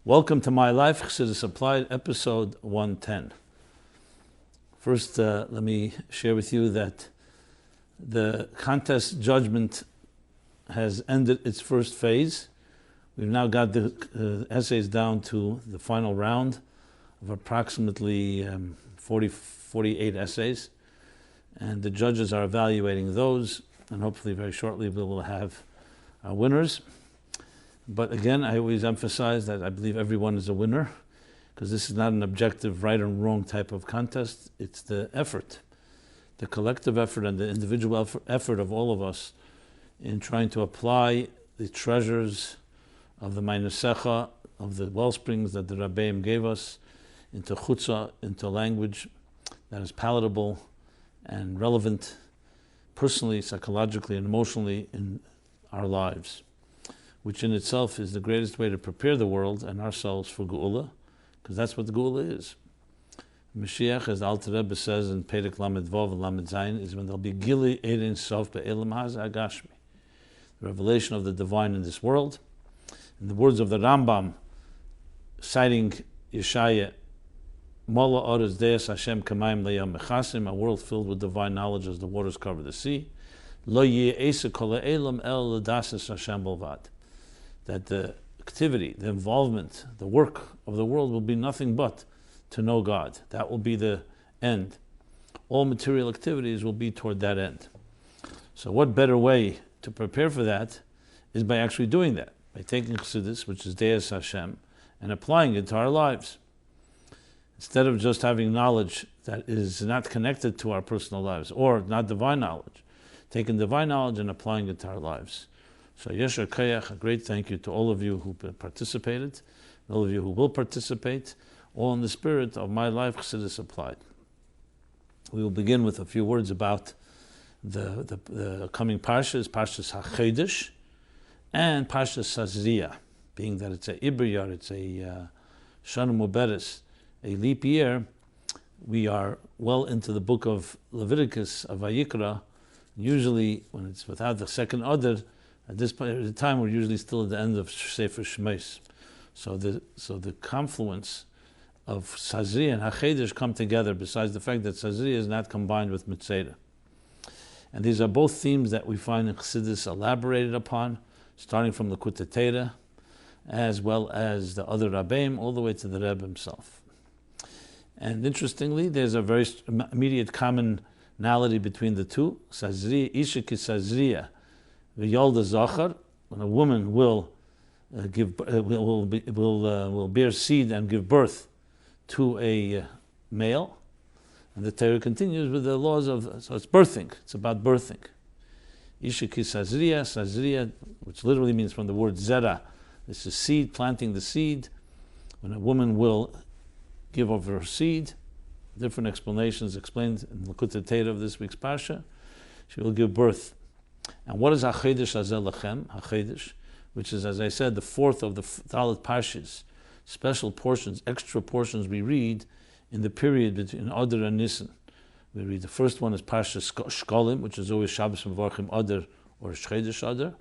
Welcome to MyLife, Chassidus Applied, episode 110. First, let me share with you that the contest judgment has ended its first phase. We've now got the essays down to the final round of approximately 48 essays. And the judges are evaluating those, and hopefully very shortly we will have our winners. But again, I always emphasize that I believe everyone is a winner, because this is not an objective right and wrong type of contest. It's the effort, the collective effort and the individual effort of all of us in trying to apply the treasures of the Meinusecha, of the wellsprings that the Rabbeim gave us, into chutzah, into language that is palatable and relevant personally, psychologically, and emotionally in our lives, which in itself is the greatest way to prepare the world and ourselves for Geula, because that's what the Geula is. Mashiach, as the Alter Rebbe says in Perek Lamed Vav and Lamed Zayin, is when there'll be Gili Ein Sof Be'elam Hazeh Agashmi, the revelation of the divine in this world. In the words of the Rambam, citing Yeshaya, Mola Orez Deus Hashem Kamayim Leyam Mechasim, a world filled with divine knowledge as the waters cover the sea. Lo Yeh Esa Kol Ha'elam El L'Dases Hashem Bolvad. That the activity, the involvement, the work of the world will be nothing but to know God. That will be the end. All material activities will be toward that end. So what better way to prepare for that is by actually doing that, by taking Chassidus, which is Deus Hashem, and applying it to our lives. Instead of just having knowledge that is not connected to our personal lives, or not divine knowledge, taking divine knowledge and applying it to our lives. So Yesher Kayach, a great thank you to all of you who participated, and all of you who will participate, all in the spirit of MyLife, Chassidus Applied. We will begin with a few words about the coming Parshas, Parshas HaChodesh, and Parshas Tazria, being that it's a Iber, it's a Shana Muberes, a leap year. We are well into the book of Leviticus, of Vayikra. Usually, when it's without the second order, at this point at the time, we're usually still at the end of Sefer Shmos. So the confluence of Tazria and HaChodesh come together, besides the fact that Tazria is not combined with Mitzvah. And these are both themes that we find in Chassidus elaborated upon, starting from the Likutei Torah, as well as the other Rabbeim, all the way to the Rebbe himself. And interestingly, there's a very immediate commonality between the two. Tazria, Isha ki Tazria, V'yolda Zachar, when a woman will bear seed and give birth to a male, and the Torah continues with the laws of, so it's birthing. It's about birthing. Isha ki Tazria, which literally means from the word zera. This is seed, planting the seed. When a woman will give of her seed, different explanations explained in the Likutei Torah of this week's Parsha, she will give birth. And what is HaChodesh Hazeh Lachem? HaChodesh, which is, as I said, the fourth of the Dalet Parshas, special portions, extra portions we read in the period between Adar and Nisan. We read the first one is Parshas Shkolim, which is always Shabbos Mevorchim Adar or Chodesh Adar.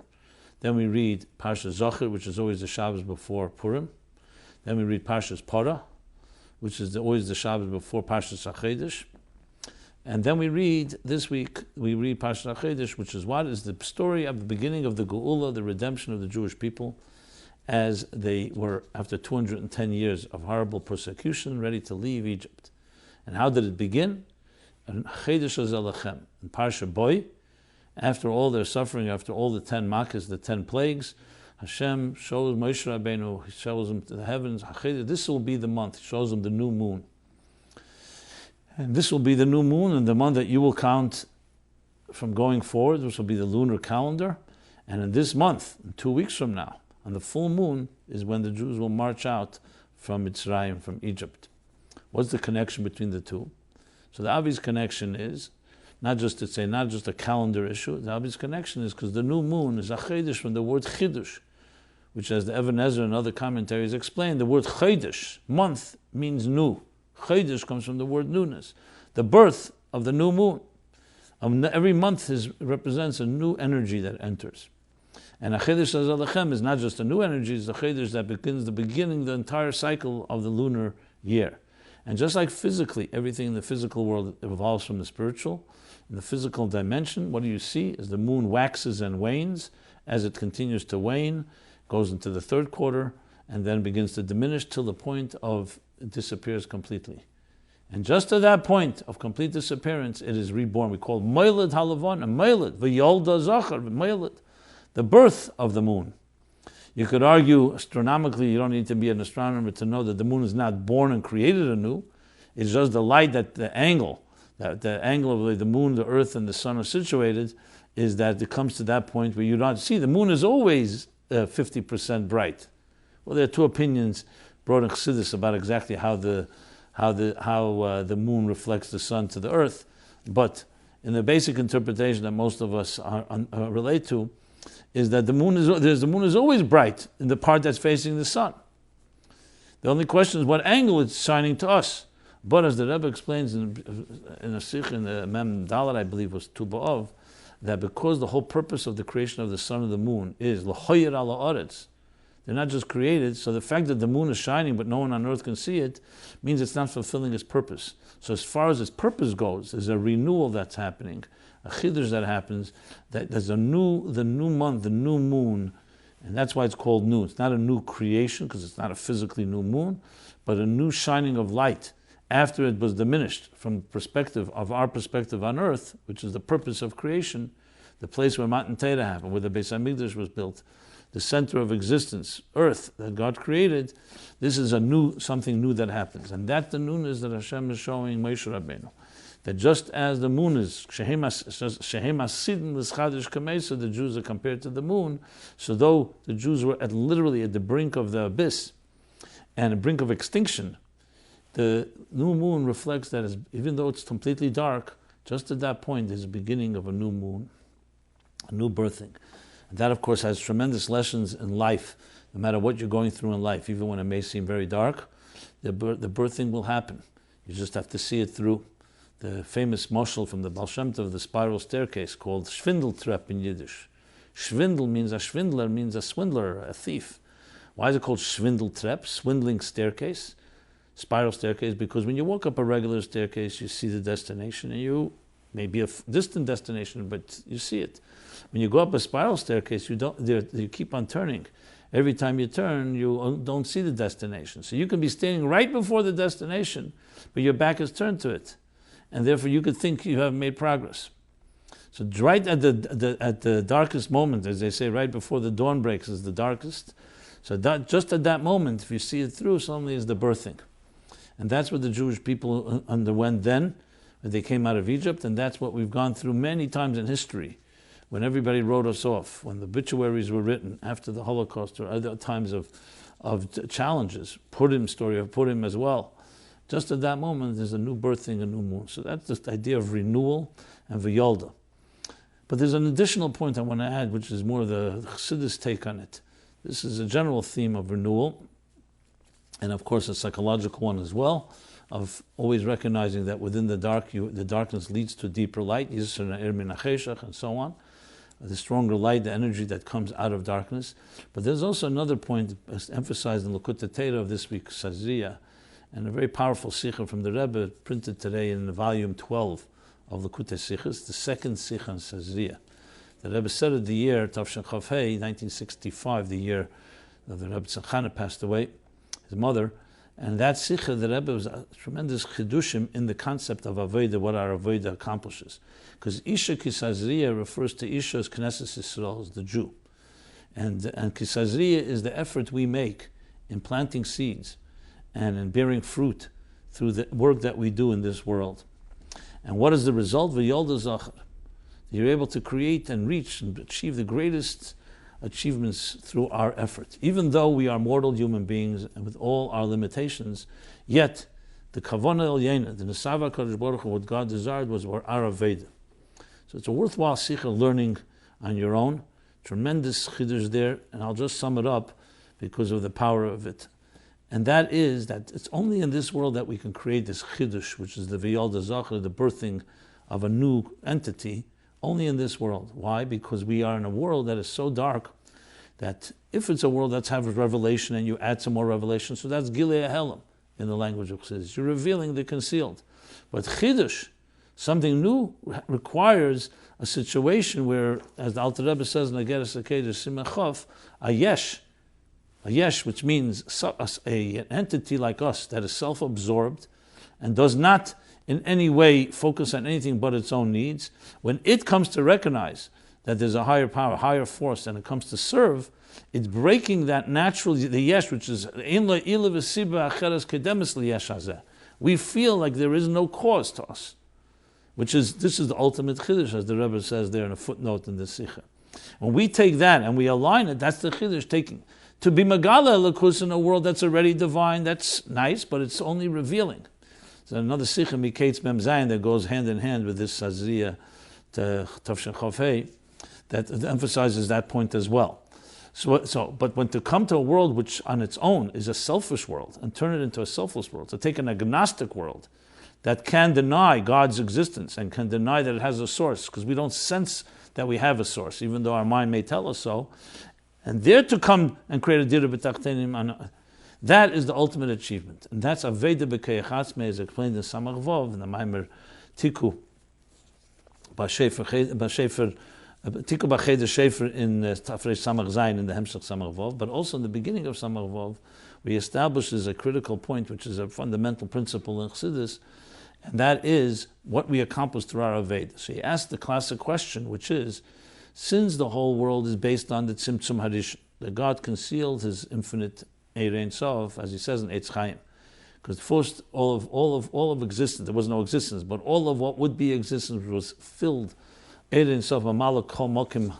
Then we read Parshas Zachar, which is always the Shabbos before Purim. Then we read Parshas Parah, which is always the Shabbos before Parshas HaChodesh. And then we read, this week, we read Parshas HaChodesh, which is what is the story of the beginning of the Geula, the redemption of the Jewish people, as they were, after 210 years of horrible persecution, ready to leave Egypt. And how did it begin? In HaChodesh Hazeh Lachem, in Parsha Boy, after all their suffering, after all the 10 makas, the 10 plagues, Hashem shows Moshe Rabbeinu, he shows him to the heavens, this will be the month, he shows him the new moon. And this will be the new moon, and the month that you will count from going forward, which will be the lunar calendar. And in this month, 2 weeks from now, on the full moon, is when the Jews will march out from Mitzrayim, from Egypt. What's the connection between the two? So the obvious connection is, not just a calendar issue, the obvious connection is because the new moon is a Chodesh from the word Chidush, which, as the Even Ezra and other commentaries explain, the word Chodesh, month, means new. Chodesh comes from the word newness, the birth of the new moon. Every month represents a new energy that enters. And HaChodesh Alechem is not just a new energy, it's the HaChodesh that begins the entire cycle of the lunar year. And just like physically, everything in the physical world evolves from the spiritual, in the physical dimension, what do you see? As the moon waxes and wanes, as it continues to wane, goes into the third quarter, and then begins to diminish till the point of it disappears completely. And just at that point of complete disappearance, it is reborn. We call MyLife Halavon, and MyLife, V'yolda Zachar, MyLife, the birth of the moon. You could argue astronomically, you don't need to be an astronomer to know that the moon is not born and created anew. It's just the light that the angle of the moon, the earth, and the sun are situated, is that it comes to that point where you don't see. The moon is always 50% bright. Well, there are two opinions brought in Chassidus about exactly how the moon reflects the sun to the earth, but in the basic interpretation that most of us relate to, is that the moon is always bright in the part that's facing the sun. The only question is what angle it's shining to us. But as the Rebbe explains in a sikh in the Mem Dalet, I believe was Tu B'Av, that because the whole purpose of the creation of the sun and the moon is l'choyer ala aretz, they're not just created, so the fact that the moon is shining but no one on earth can see it means it's not fulfilling its purpose. So as far as its purpose goes, there's a renewal that's happening, a chiddush that happens, that there's the new month, the new moon, and that's why it's called new. It's not a new creation because it's not a physically new moon, but a new shining of light after it was diminished from the perspective of our perspective on earth, which is the purpose of creation, the place where Matan Torah happened, where the Beis HaMikdash was built, the center of existence, earth that God created. This is something new that happens, and that's the newness that Hashem is showing Moshe Rabbeinu. That just as the moon is Shehem Hasidin l'Chadish Kamesa, the Jews are compared to the moon. So though the Jews were literally at the brink of the abyss and the brink of extinction, the new moon reflects that even though it's completely dark, just at that point is the beginning of a new moon, a new birthing. And that, of course, has tremendous lessons in life. No matter what you're going through in life, even when it may seem very dark, the birthing will happen. You just have to see it through. The famous mashal from the Baal Shem Tov, the spiral staircase, called Schwindeltreppe in Yiddish. Schwindel means a schwindler, means a swindler, a thief. Why is it called Schwindeltreppe, swindling staircase? Spiral staircase, because when you walk up a regular staircase, you see the destination, and you may be a distant destination, but you see it. When you go up a spiral staircase, you keep on turning. Every time you turn, you don't see the destination. So you can be standing right before the destination, but your back is turned to it, and therefore you could think you have made progress. So right at the darkest moment, as they say, right before the dawn breaks is the darkest. So just at that moment, if you see it through, suddenly is the birthing. And that's what the Jewish people underwent then, when they came out of Egypt, and that's what we've gone through many times in history, when everybody wrote us off, when the obituaries were written after the Holocaust or other times of challenges, story of Purim as well. Just at that moment, there's a new birthing, a new moon. So that's the idea of renewal and v'yolda. But there's an additional point I want to add, which is more the Chassidus take on it. This is a general theme of renewal, and of course a psychological one as well, of always recognizing that within the darkness leads to deeper light, and so on. The stronger light, the energy that comes out of darkness. But there's also another point emphasized in Likutei Torah of this week's Tazria, and a very powerful sikha from the Rebbe, printed today in volume 12 of Likutei Sikhas, the second sikha on Tazria. The Rebbe said it the year Tavshin Chav Hei, 1965, the year that the Rebbe Tzachana passed away, his mother. And that sikha, the Rebbe, was a tremendous chidushim in the concept of avodah, what our avodah accomplishes. Because Isha Kisazriya refers to Isha as Knesset Yisrael, as the Jew. And Kisazriya is the effort we make in planting seeds and in bearing fruit through the work that we do in this world. And what is the result? V'yolda Zachar. You're able to create and reach and achieve the greatest achievements through our effort. Even though we are mortal human beings and with all our limitations, yet the Kavanah El Yena, the Nesava HaKadosh Baruch Hu, what God desired was our Aveda. So it's a worthwhile sikha learning on your own. Tremendous chiddush there, and I'll just sum it up because of the power of it. And that is that it's only in this world that we can create this chiddush, which is the v'yolda zachar, the birthing of a new entity, only in this world. Why? Because we are in a world that is so dark that if it's a world that's having revelation and you add some more revelation, so that's Gilei Helam in the language of Chassidus. You're revealing the concealed. But Chidush, something new, requires a situation where, as the Alter Rebbe says in the Geras HaKodesh Simachov, a yesh, which means an entity like us that is self-absorbed and does not in any way focus on anything but its own needs, when it comes to recognize that there's a higher power, higher force, and it comes to serve, it's breaking that natural, the yesh, which is, we feel like there is no cause to us, this is the ultimate chiddush, as the Rebbe says there in a footnote in the Sikha. When we take that and we align it, that's the chiddush taking. To be Megala Elokus in a world that's already divine, that's nice, but it's only revealing. So another Sikha, Miketz Mem Zayin, that goes hand in hand with this Tazria to Tavshin Chofei, that emphasizes that point as well. But when to come to a world which on its own is a selfish world and turn it into a selfless world, to take an agnostic world that can deny God's existence and can deny that it has a source, because we don't sense that we have a source, even though our mind may tell us so, and there to come and create a dira b'tachtenim, that is the ultimate achievement. And that's Aveda b'keiach atzmei, as explained in Samach Vov, in the Maimer Tiku, Tiku B'Cheder Shefer in Tafrei Samach Zayin in the Hemshech Samach Vov, but also in the beginning of Samach Vov, we establish as a critical point, which is a fundamental principle in Chassidus, and that is what we accomplish through our Aved. So he asked the classic question, which is, since the whole world is based on the Tzimtzum Harishon, that God concealed His infinite Ein Sof, as he says in Eitz Chaim, because first all of existence, there was no existence, but all of what would be existence was filled Ein Sof Malak Kol Mokim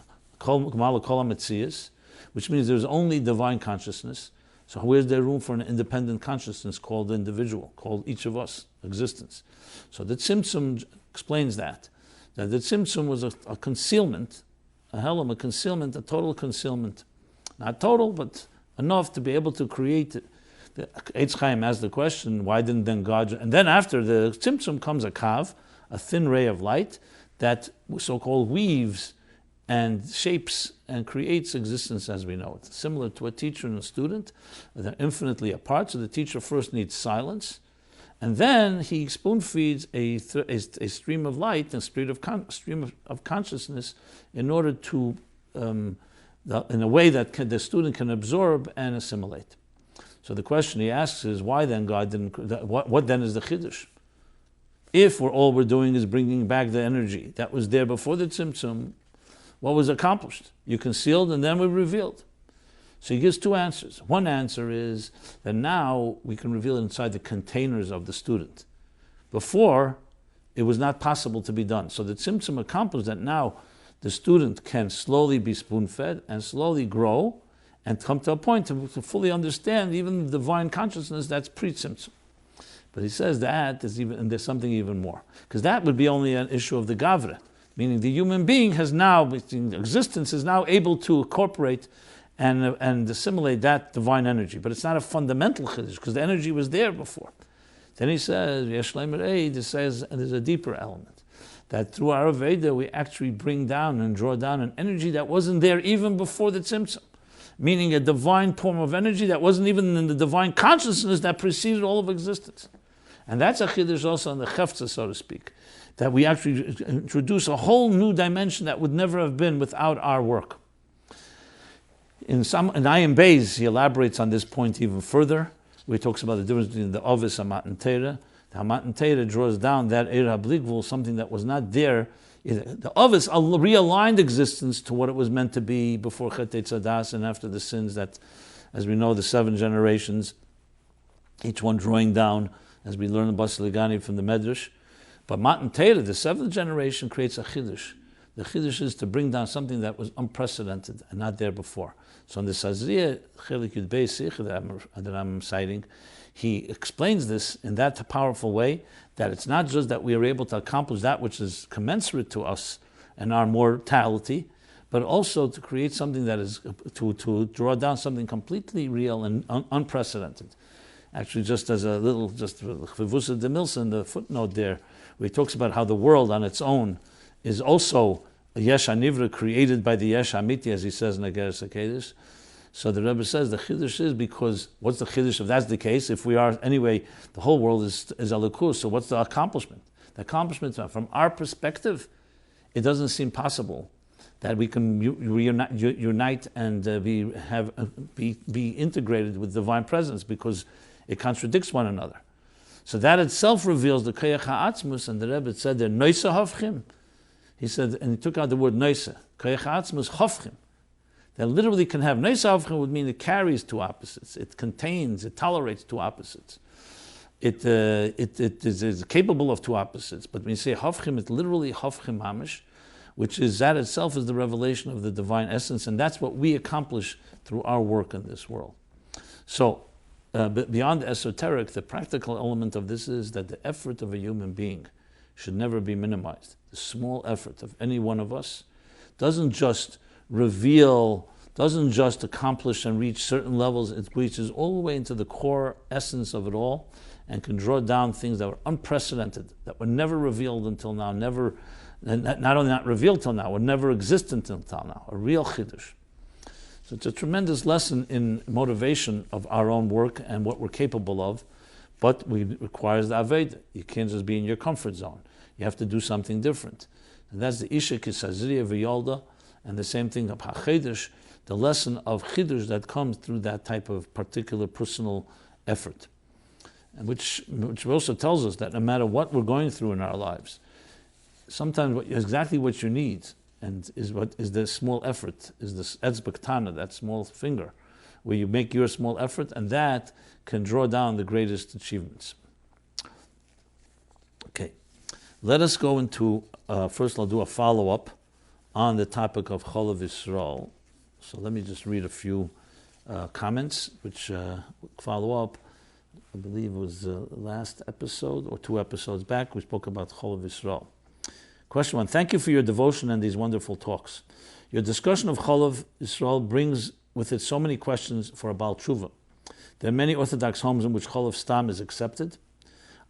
Malak Kol HaMetzias, which means there's only divine consciousness. So where's there room for an independent consciousness called the individual, called each of us, existence? So the Tzimtzum explains that the Tzimtzum was a concealment, a helam, a concealment, a total concealment. Not total, but enough to be able to create it. The Eitz Chaim asks the question, why didn't then God... And then after the Tzimtzum comes a kav, a thin ray of light, that so-called weaves and shapes and creates existence as we know it. Similar to a teacher and a student, they're infinitely apart, so the teacher first needs silence, and then he spoon feeds a stream of light, a stream of consciousness, in order to, in a way that the student can absorb and assimilate. So the question he asks is, why then God didn't, what then is the Chiddush? If all we're doing is bringing back the energy that was there before the Tzimtzum, what was accomplished? You concealed and then we revealed. So he gives two answers. One answer is that now we can reveal it inside the containers of the student. Before, it was not possible to be done. So the Tzimtzum accomplished that now the student can slowly be spoon-fed and slowly grow and come to a point to fully understand even the divine consciousness that's pre-Tzimtzum. But he says that there's something even more. Because that would be only an issue of the Gavra, meaning the human being has now, existence is now able to incorporate and assimilate that divine energy. But it's not a fundamental chiddush, because the energy was there before. Then he says, this says there's a deeper element, that through our Veda we actually bring down and draw down an energy that wasn't there even before the Tzimtzum, meaning a divine form of energy that wasn't even in the divine consciousness that preceded all of existence. And that's a chiddush also on the chefza, so to speak, that we actually introduce a whole new dimension that would never have been without our work. In Ayim Beis, he elaborates on this point even further, where he talks about the difference between the Ovis and Matan Torah. The Matan Torah draws down that Eir HaBligvul, something that was not there. The Ovis realigned existence to what it was meant to be before Chet Tzadas and after the sins that, as we know, the 7 generations, each one drawing down, as we learn in Bas Ligani from the Medrash. But Matan Torah, the 7th generation, creates a chiddush. The chiddush is to bring down something that was unprecedented and not there before. So in the Tazria, Chelik Yud Beis Sikha that I'm citing, he explains this in that powerful way, that it's not just that we are able to accomplish that which is commensurate to us and our mortality, but also to create something that is, to draw down something completely real and unprecedented. Actually, just as a little, just Chavusa de Milsa in the footnote there, where he talks about how the world on its own is also Yesh HaNivra created by the Yesh HaMiti, as he says in Ageres HaKodesh. So the Rebbe says the Chiddush is because, what's the Chiddush if that's the case? If we are, anyway, the whole world is Elokus, so what's the accomplishment? The accomplishment, from our perspective, it doesn't seem possible that we can unite and be integrated with divine presence because it contradicts one another. So that itself reveals the Koyach HaAtzmus, and the Rebbe said there, Noisa Hofchim. He said, and he took out the word Noisa. Koyach HaAtzmus Hofchim. That literally can have Noisa Hofchim would mean it carries two opposites. It contains, it tolerates two opposites. It is capable of two opposites. But when you say Hofchim, it's literally Hofchim Mamish, which is, that itself is the revelation of the divine essence, and that's what we accomplish through our work in this world. So, but beyond the esoteric, the practical element of this is that the effort of a human being should never be minimized. The small effort of any one of us doesn't just reveal, doesn't just accomplish and reach certain levels, it reaches all the way into the core essence of it all and can draw down things that were unprecedented, that were never revealed until now, never, not only not revealed till now, were never existent until now, a real chiddush. So it's a tremendous lesson in motivation of our own work and what we're capable of, but it requires the Aveda. You can't just be in your comfort zone. You have to do something different. And that's the Isha ki Tazria v'yolda, and the same thing of HaChodesh, the lesson of chiddush that comes through that type of particular personal effort. And which also tells us that no matter what we're going through in our lives, sometimes exactly what you need and is what is the small effort, is this etzbah ktana, that small finger, where you make your small effort, and that can draw down the greatest achievements. Okay, let us go into, first I'll do a follow-up on the topic of Cholov Yisroel. So let me just read a few comments, which follow up. I believe it was the last episode or 2 episodes back, we spoke about Cholov Yisroel. Question 1, thank you for your devotion and these wonderful talks. Your discussion of Cholov Yisroel brings with it so many questions for a Baal Tshuva. There are many Orthodox homes in which Cholov Stam is accepted.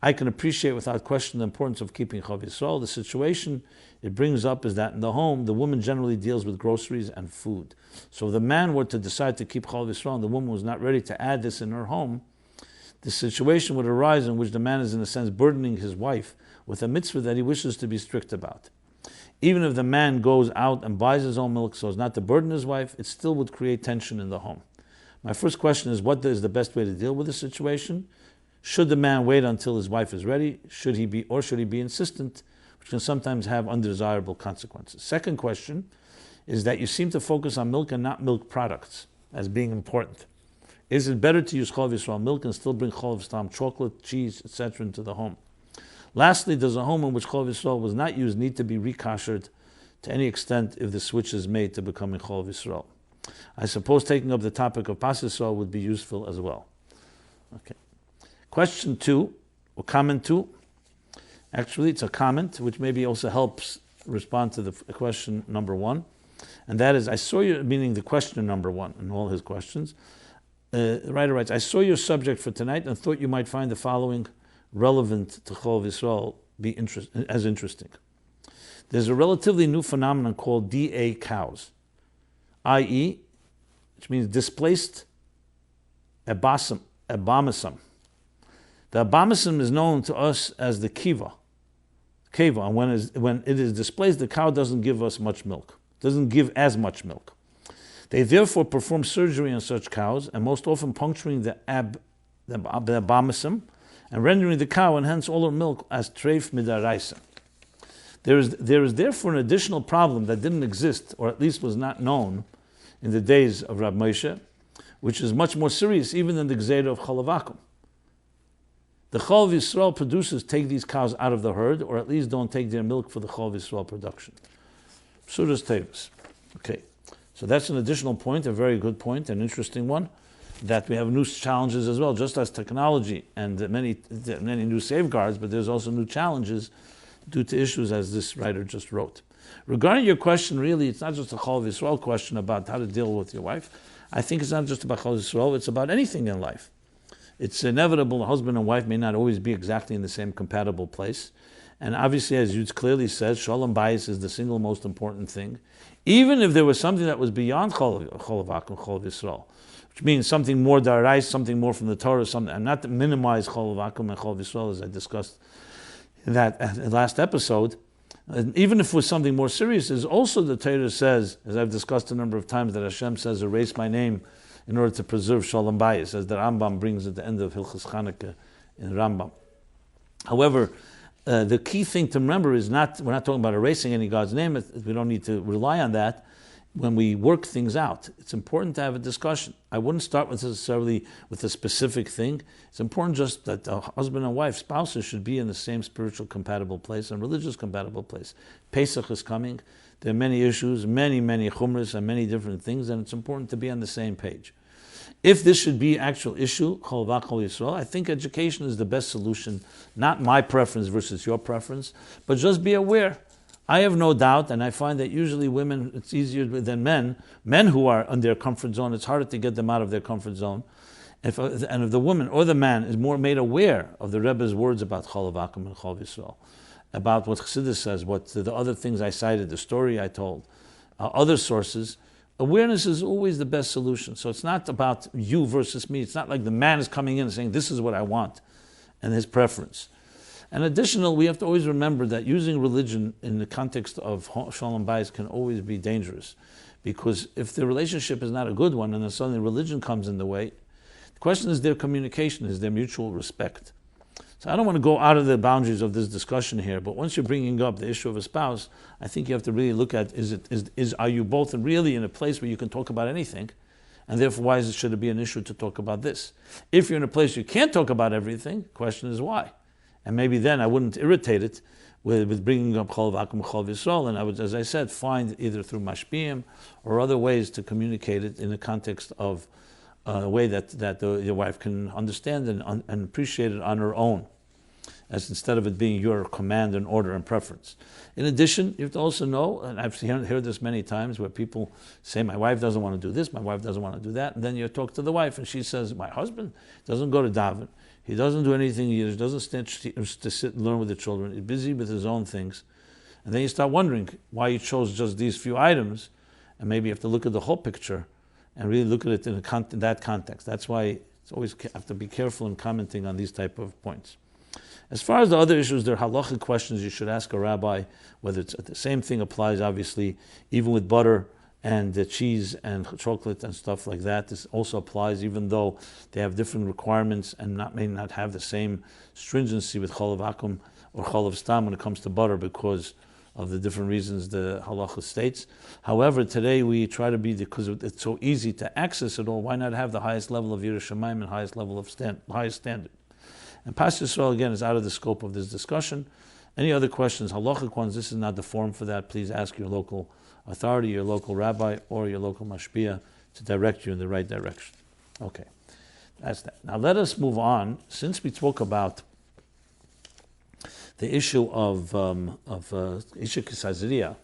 I can appreciate without question the importance of keeping Cholov Yisroel. The situation it brings up is that in the home, the woman generally deals with groceries and food. So if the man were to decide to keep Cholov Yisroel and the woman was not ready to add this in her home, the situation would arise in which the man is in a sense burdening his wife with a mitzvah that he wishes to be strict about. Even if the man goes out and buys his own milk so as not to burden his wife, it still would create tension in the home. My first question is, what is the best way to deal with the situation? Should the man wait until his wife is ready? Should he be insistent, which can sometimes have undesirable consequences? Second question is that you seem to focus on milk and not milk products as being important. Is it better to use Cholov Yisroel milk and still bring Cholov Stam chocolate, cheese, etc. into the home? Lastly, does a home in which Cholov Yisroel was not used need to be rekoshered to any extent if the switch is made to becoming Cholov Yisroel? I suppose taking up the topic of Pas Yisroel would be useful as well. Okay. Question 2, or comment 2. Actually, it's a comment which maybe also helps respond to the question number 1. And that is, I saw you, meaning the question number 1 in all his questions. The writer writes, I saw your subject for tonight and thought you might find the following relevant to Cholov Yisroel as interesting. There's a relatively new phenomenon called DA cows, i.e., which means displaced abomasum. The abomasum is known to us as the kiva, and when it is displaced, the cow doesn't give us much milk, doesn't give as much milk. They therefore perform surgery on such cows, and most often puncturing the abomasum, and rendering the cow and hence all her milk as treif midaraisa. There is therefore an additional problem that didn't exist, or at least was not known, in the days of Rab Moshe, which is much more serious even than the Gzeira of Cholovakum. The Cholov Yisroel producers take these cows out of the herd, or at least don't take their milk for the Cholov Yisroel production. Psudas Tevis. Okay, so that's an additional point, a very good point, an interesting one, that we have new challenges as well, just as technology and many new safeguards, but there's also new challenges due to issues as this writer just wrote. Regarding your question, really, it's not just a Cholov Yisroel question about how to deal with your wife. I think it's not just about Cholov Yisroel, it's about anything in life. It's inevitable a husband and wife may not always be exactly in the same compatible place, And obviously, as Yud clearly says, Shalom Bayis is the single most important thing. Even if there was something that was beyond Cholov Akum, Cholov Yisroel, which means something more darais, something more from the Torah, something, and not to minimize Cholov Akum and Cholov Yisroel, as I discussed in that last episode. And even if it was something more serious, is also the Torah says, as I've discussed a number of times, that Hashem says, erase my name in order to preserve Shalom Bayis, as the Rambam brings at the end of Hilchos Chanukah in Rambam. However, the key thing to remember is we're not talking about erasing any God's name. We don't need to rely on that when we work things out. It's important to have a discussion. I wouldn't start necessarily with a specific thing. It's important just that a husband and wife, spouses, should be in the same spiritual compatible place and religious compatible place. Pesach is coming. There are many issues, many chumras, and many different things, and it's important to be on the same page. If this should be actual issue, Cholov Yisroel, I think education is the best solution. Not my preference versus your preference, but just be aware. I have no doubt, and I find that usually women, it's easier than men. Men who are in their comfort zone, it's harder to get them out of their comfort zone. And if the woman or the man is more made aware of the Rebbe's words about Cholov Akum and Cholov Yisroel, about what Chassidus says, what the other things I cited, the story I told, other sources, awareness is always the best solution. So it's not about you versus me. It's not like the man is coming in and saying, this is what I want, and his preference. And additional, we have to always remember that using religion in the context of Shalom Bayis can always be dangerous. Because if the relationship is not a good one and then suddenly religion comes in the way, the question is their communication, is their mutual respect. So I don't want to go out of the boundaries of this discussion here, but once you're bringing up the issue of a spouse, I think you have to really look at, are you both really in a place where you can talk about anything? And therefore, should it be an issue to talk about this? If you're in a place you can't talk about everything, the question is why? And maybe then I wouldn't irritate it with bringing up Cholov Akum, Cholov Yisroel, and I would, as I said, find either through mashpiyim or other ways to communicate it in the context of a way that your wife can understand and appreciate it on her own, as instead of it being your command and order and preference. In addition, you have to also know, and I've heard this many times, where people say, my wife doesn't want to do this, my wife doesn't want to do that, and then you talk to the wife and she says, my husband doesn't go to daven, he doesn't do anything, he doesn't stand to sit and learn with the children, he's busy with his own things. And then you start wondering why you chose just these few items, and maybe you have to look at the whole picture and really look at it in that context. That's why it's always have to be careful in commenting on these type of points. As far as the other issues, there are halachic questions you should ask a rabbi, whether it's the same thing applies, obviously, even with butter and cheese and chocolate and stuff like that. This also applies, even though they have different requirements and may not have the same stringency with Cholov Akum or Cholov Stam when it comes to butter, because of the different reasons the halacha states. However, today we try to be, because it's so easy to access it all, why not have the highest level of Yiras Shamayim and highest level of highest standard? And Parshas Yisrael, again, is out of the scope of this discussion. Any other questions, halachic ones, this is not the forum for that. Please ask your local authority, your local rabbi, or your local mashpia to direct you in the right direction. Okay, that's that. Now let us move on. Since we spoke about the issue of Tazria,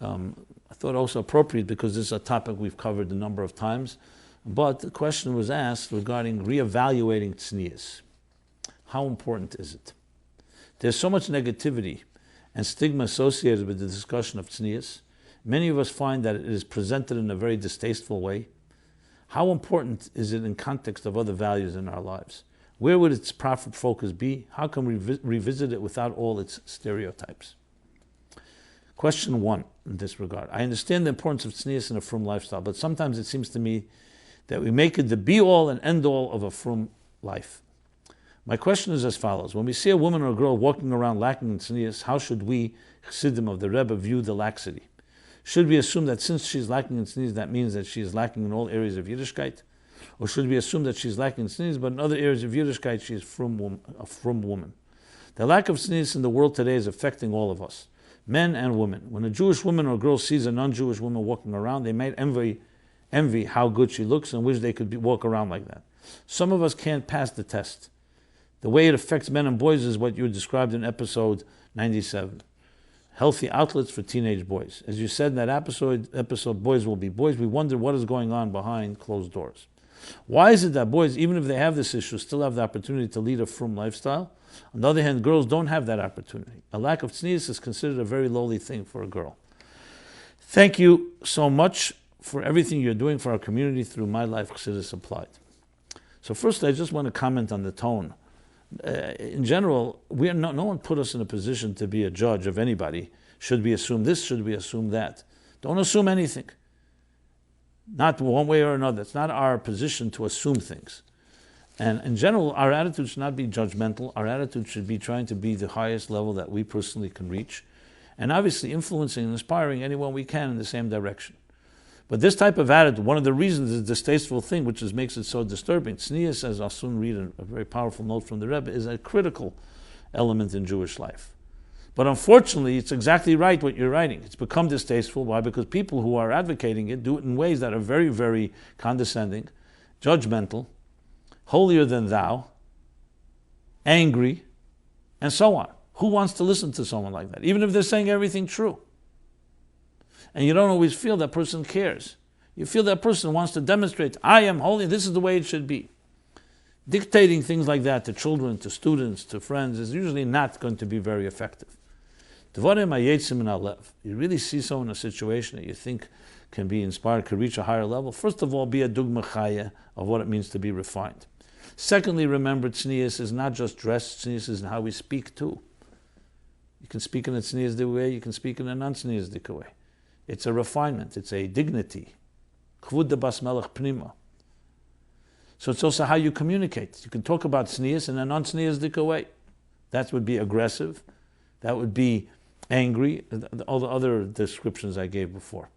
I thought also appropriate, because this is a topic we've covered a number of times, but the question was asked regarding reevaluating Tznius. How important is it? There's so much negativity and stigma associated with the discussion of Tznius. Many of us find that it is presented in a very distasteful way. How important is it in context of other values in our lives? Where would its proper focus be? How can we revisit it without all its stereotypes? Question 1 in this regard. I understand the importance of Tznius in a frum lifestyle, but sometimes it seems to me that we make it the be-all and end-all of a frum life. My question is as follows. When we see a woman or a girl walking around lacking in Tznius, how should we, Chassidim of the Rebbe, view the laxity? Should we assume that since she's lacking in Tznius, that means that she is lacking in all areas of Yiddishkeit? Or should we assume that she's lacking in Tznius, but in other areas of Yiddishkeit she is a frum woman? The lack of Tznius in the world today is affecting all of us, men and women. When a Jewish woman or girl sees a non-Jewish woman walking around, they might envy how good she looks and wish they could walk around like that. Some of us can't pass the test. The way it affects men and boys is what you described in episode 97. Healthy outlets for teenage boys. As you said in that episode, boys will be boys. We wonder what is going on behind closed doors. Why is it that boys, even if they have this issue, still have the opportunity to lead a frum lifestyle? On the other hand, girls don't have that opportunity. A lack of tznius is considered a very lowly thing for a girl. Thank you so much for everything you're doing for our community through MyLife Chassidus Applied. So first, I just want to comment on the tone. In general, no one put us in a position to be a judge of anybody. Should we assume this? Should we assume that? Don't assume anything. Not one way or another. It's not our position to assume things. And in general, our attitude should not be judgmental. Our attitude should be trying to be the highest level that we personally can reach. And obviously influencing and inspiring anyone we can in the same direction. But this type of attitude, one of the reasons is a distasteful thing, which makes it so disturbing. Tznius, as I'll soon read a very powerful note from the Rebbe, is a critical element in Jewish life. But unfortunately, it's exactly right what you're writing. It's become distasteful. Why? Because people who are advocating it do it in ways that are very, very condescending, judgmental, holier than thou, angry, and so on. Who wants to listen to someone like that? Even if they're saying everything true. And you don't always feel that person cares. You feel that person wants to demonstrate, I am holy, this is the way it should be. Dictating things like that to children, to students, to friends is usually not going to be very effective. You really see someone in a situation that you think can be inspired, can reach a higher level. First of all, be a dugma chaya of what it means to be refined. Secondly, remember, tznius is not just dress, tznius is how we speak too. You can speak in a tznius way, you can speak in a non-tznius way. It's a refinement, it's a dignity. Kvud bas melech pnima. So it's also how you communicate. You can talk about tznius in a non-tznius way. That would be aggressive. That would be angry. All the other descriptions I gave before.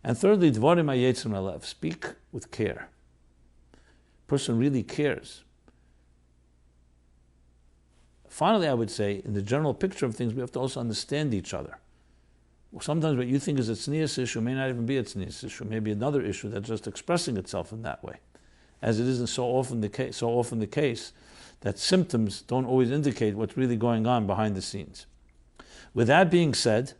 And thirdly, dvarim hayetzim alev. Speak with care. Person really cares. Finally, I would say, in the general picture of things, we have to also understand each other. Sometimes what you think is a tznius issue may not even be a tznius issue. Maybe another issue that's just expressing itself in that way, as it isn't so often the case that symptoms don't always indicate what's really going on behind the scenes. With that being said,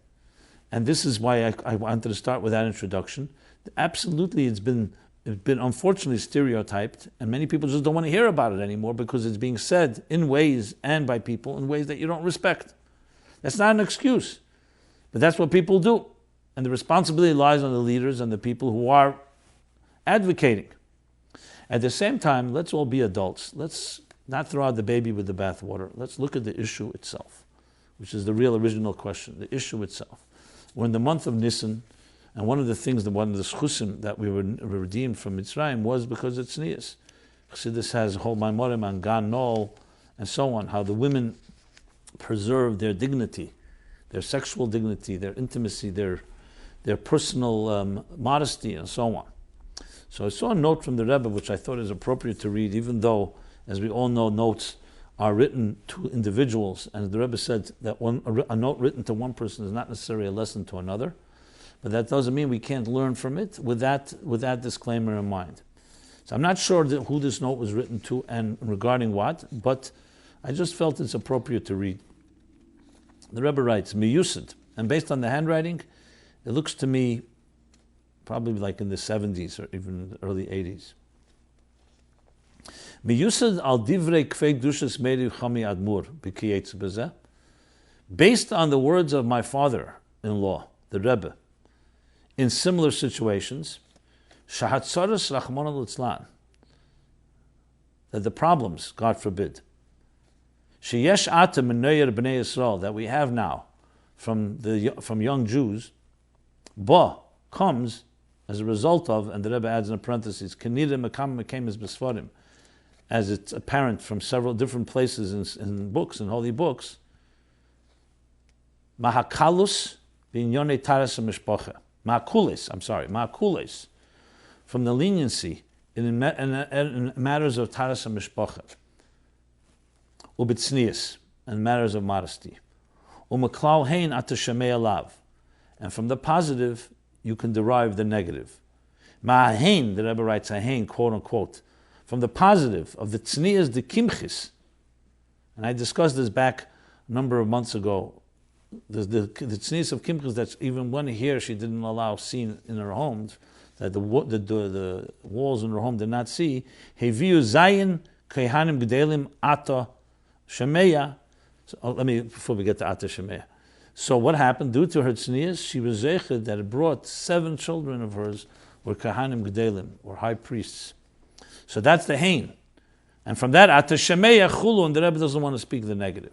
and this is why I wanted to start with that introduction, absolutely it's been unfortunately stereotyped, and many people just don't want to hear about it anymore because it's being said in ways and by people in ways that you don't respect. That's not an excuse, but that's what people do. And the responsibility lies on the leaders and the people who are advocating. At the same time, let's all be adults. Let's not throw out the baby with the bathwater. Let's look at the issue itself, which is the real original question, the issue itself. We're in the month of Nisan, and one of the schusim that we were redeemed from Mitzrayim was because it's tznius. Chassidus has a whole maimorim on Gan Nol and so on, how the women preserve their dignity, their sexual dignity, their intimacy, their personal modesty, and so on. So I saw a note from the Rebbe, which I thought is appropriate to read, even though, as we all know, notes are written to individuals, and the Rebbe said that a note written to one person is not necessarily a lesson to another, but that doesn't mean we can't learn from it with that disclaimer in mind. So I'm not sure who this note was written to and regarding what, but I just felt it's appropriate to read. The Rebbe writes, Miyusid, and based on the handwriting, it looks to me probably like in the 70s or even the early 80s. Miyusad al divrei kfei dushas meri chami admur b'kiyetz b'zeh. Based on the words of my father-in-law, the Rebbe, in similar situations, shahatzaras rachmana litzlan, that the problems, God forbid, sheyesh ata menoyer b'nei Yisrael, that we have now from young Jews, comes as a result of, and the Rebbe adds in parentheses, kenida mekam mekemes b'sfarim, as it's apparent from several different places in books, in holy books, mahakalus b'inyonei taras mishpacha, ma'akules, from the leniency in matters of taras mishpacha, u'b'tznius, and matters of modesty, u'meklal hein ata shemei alav, and from the positive you can derive the negative. Ma'ahein, the Rebbe writes, ahein, quote unquote, from the positive of the tznius de kimchis, and I discussed this back a number of months ago, the tznius of kimchis that's even one here she didn't allow seen in her home, that the walls in her home did not see. Heviu zayin kehanim gdelim ata shemeya. Before we get to ata shemeya. So what happened? Due to her tznius, she was zeiched that it brought 7 children of hers were kahanim gdelim, or high priests. So that's the hain. And from that, ata shemeya chulu, and the Rebbe doesn't want to speak the negative.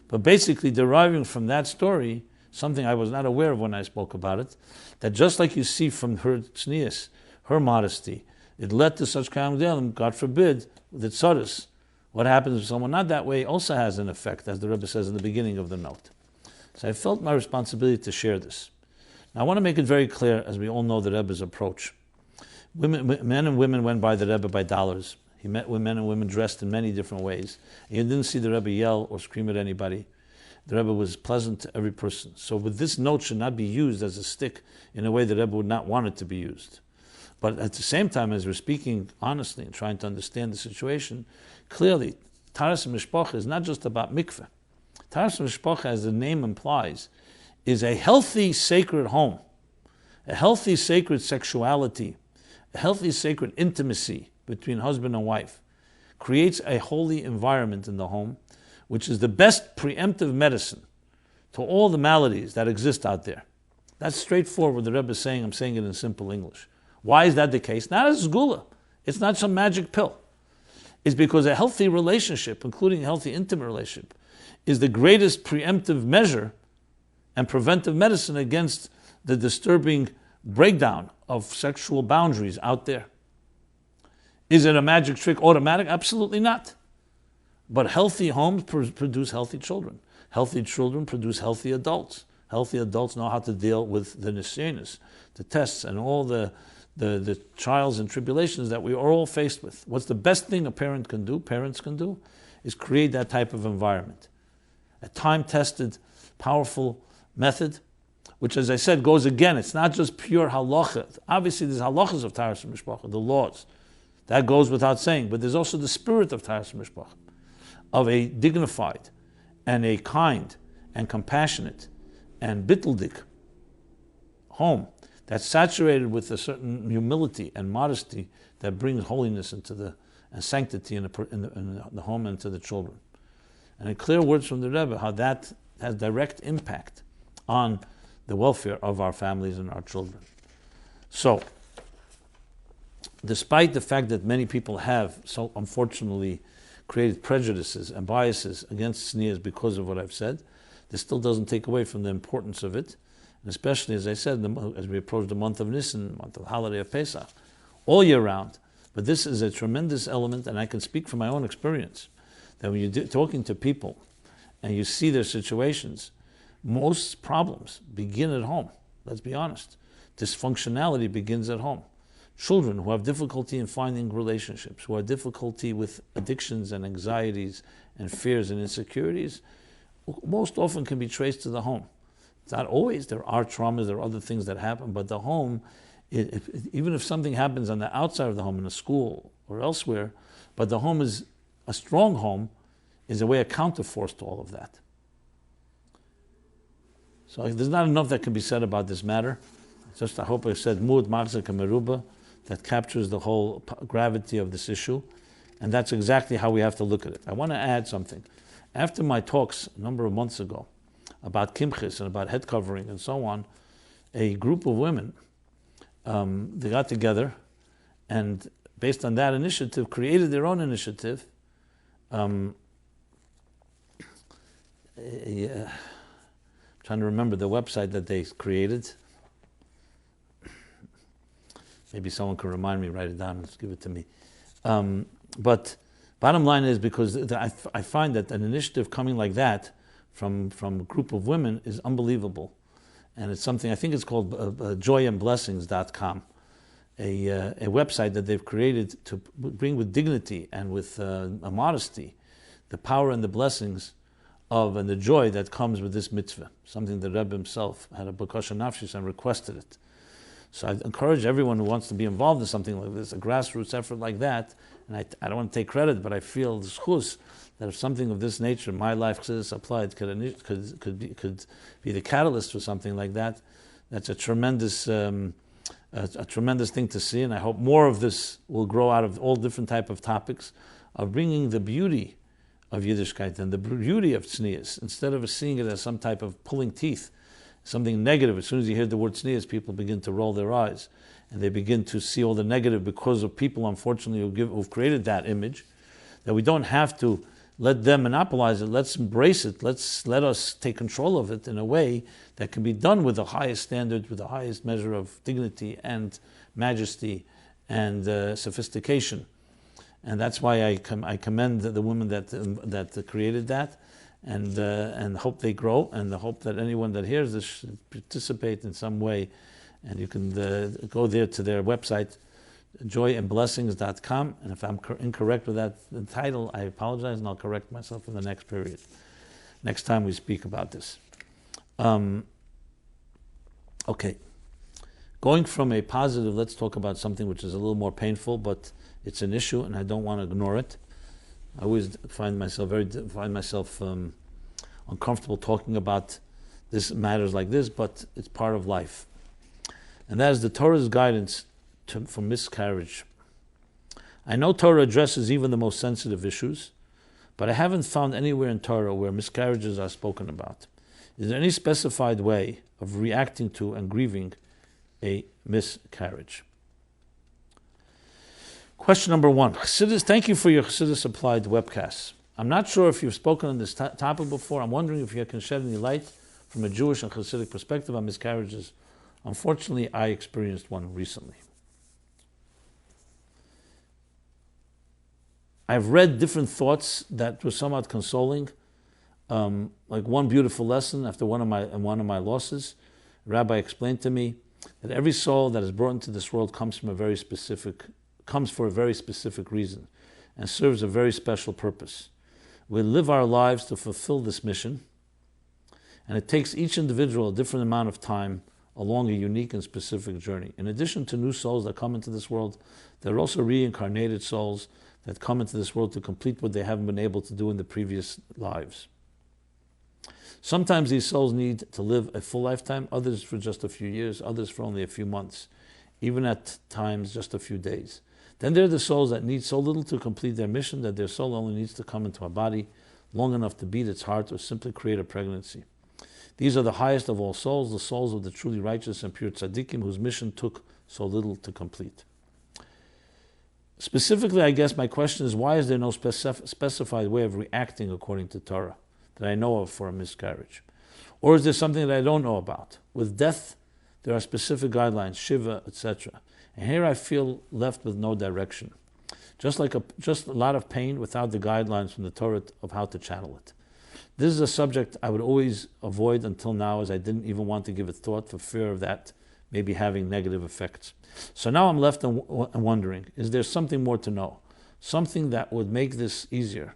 But basically deriving from that story, something I was not aware of when I spoke about it, that just like you see from her tznius, her modesty, it led to such kahanim gdelim, God forbid, the tzarus. What happens if someone not that way also has an effect, as the Rebbe says in the beginning of the note. So I felt my responsibility to share this. Now I want to make it very clear, as we all know the Rebbe's approach. Men and women went by the Rebbe by dollars. He met with men and women dressed in many different ways. He didn't see the Rebbe yell or scream at anybody. The Rebbe was pleasant to every person. So with this note should not be used as a stick in a way the Rebbe would not want it to be used. But at the same time, as we're speaking honestly and trying to understand the situation, clearly, Taras Mishpacha is not just about mikveh. Taras Mishpacha, as the name implies, is a healthy, sacred home, a healthy, sacred sexuality, a healthy, sacred intimacy between husband and wife, creates a holy environment in the home, which is the best preemptive medicine to all the maladies that exist out there. That's straightforward. The Rebbe is saying, I'm saying it in simple English. Why is that the case? Not as gula. It's not some magic pill. It's because a healthy relationship, including a healthy intimate relationship, is the greatest preemptive measure and preventive medicine against the disturbing breakdown of sexual boundaries out there. Is it a magic trick automatic? Absolutely not. But healthy homes produce healthy children. Healthy children produce healthy adults. Healthy adults know how to deal with the nisyanis, the tests, and all the trials and tribulations that we are all faced with. What's the best thing a parent can do, parents can do, is create that type of environment. A time-tested, powerful method, which, as I said, goes again. It's not just pure halacha. Obviously, there's halachas of Taras Mishpacha, the laws. That goes without saying. But there's also the spirit of Taras Mishpacha, of a dignified and a kind and compassionate and bitteldik home that's saturated with a certain humility and modesty that brings holiness into and sanctity in the home and to the children. And in clear words from the Rebbe, how that has direct impact on the welfare of our families and our children. So, despite the fact that many people have so unfortunately created prejudices and biases against tznius because of what I've said, this still doesn't take away from the importance of it, and especially, as I said, as we approach the month of Nisan, month of holiday of Pesach, all year round. But this is a tremendous element, and I can speak from my own experience, that when you're talking to people and you see their situations, most problems begin at home. Let's be honest. Dysfunctionality begins at home. Children who have difficulty in finding relationships, who have difficulty with addictions and anxieties and fears and insecurities, most often can be traced to the home. It's not always. There are traumas, there are other things that happen, but the home, even if something happens on the outside of the home, in a school or elsewhere, but the home is a strong home, is a way of counterforce to all of that. So there's not enough that can be said about this matter. Just I hope I said Mu'ud Machzak Meruba, that captures the whole gravity of this issue, and that's exactly how we have to look at it. I want to add something. After my talks a number of months ago about kimchis and about head covering and so on, a group of women, they got together and based on that initiative, created their own initiative. Trying to remember the website that they created. Maybe someone can remind me, write it down, and give it to me. But bottom line is, because I find that an initiative coming like that from a group of women is unbelievable. And it's something, I think it's called joyandblessings.com, a website that they've created to bring with dignity and with a modesty the power and the blessings of and the joy that comes with this mitzvah, something the Rebbe himself had a bakasha nafshis and requested it. So I encourage everyone who wants to be involved in something like this, a grassroots effort like that, and I don't want to take credit, but I feel the schus that if something of this nature, MyLife, Chassidus Applied, could be the catalyst for something like that, that's a tremendous a tremendous thing to see, and I hope more of this will grow out of all different type of topics of bringing the beauty of Yiddishkeit and the beauty of Tznius, instead of seeing it as some type of pulling teeth, something negative. As soon as you hear the word Tznius, people begin to roll their eyes, and they begin to see all the negative because of people, unfortunately, who've created that image, that we don't have to let them monopolize it. Let's embrace it. Let us take control of it in a way that can be done with the highest standard, with the highest measure of dignity and majesty and sophistication. And that's why I commend the women that created that, and hope they grow, and hope that anyone that hears this should participate in some way. And you can go there to their website, joyandblessings.com, and if I'm incorrect with the title, I apologize, and I'll correct myself in the next period. Next time we speak about this. Okay. Going from a positive, let's talk about something which is a little more painful, but it's an issue, and I don't want to ignore it. I always find myself uncomfortable talking about this matters like this, but it's part of life. And that is the Torah's guidance for miscarriage. I know Torah addresses even the most sensitive issues, but I haven't found anywhere in Torah where miscarriages are spoken about. Is there any specified way of reacting to and grieving a miscarriage? Question number 1. Chassidus, thank you for your Chassidus Applied webcasts. I'm not sure if you've spoken on this topic before. I'm wondering if you can shed any light from a Jewish and Chassidic perspective on miscarriages. Unfortunately, I experienced one recently. I've read different thoughts that were somewhat consoling. Like one beautiful lesson after one of my losses, a rabbi explained to me that every soul that is brought into this world comes for a very specific reason and serves a very special purpose. We live our lives to fulfill this mission, and it takes each individual a different amount of time along a unique and specific journey. In addition to new souls that come into this world, there are also reincarnated souls that come into this world to complete what they haven't been able to do in the previous lives. Sometimes these souls need to live a full lifetime, others for just a few years, others for only a few months, even at times just a few days. Then there are the souls that need so little to complete their mission that their soul only needs to come into a body long enough to beat its heart or simply create a pregnancy. These are the highest of all souls, the souls of the truly righteous and pure tzaddikim whose mission took so little to complete. Specifically, I guess my question is, why is there no specified way of reacting according to Torah that I know of for a miscarriage? Or is there something that I don't know about? With death, there are specific guidelines, shiva, etc. And here I feel left with no direction. Just a lot of pain without the guidelines from the Torah of how to channel it. This is a subject I would always avoid until now, as I didn't even want to give it thought for fear of that maybe having negative effects. So now I'm left wondering, is there something more to know? Something that would make this easier?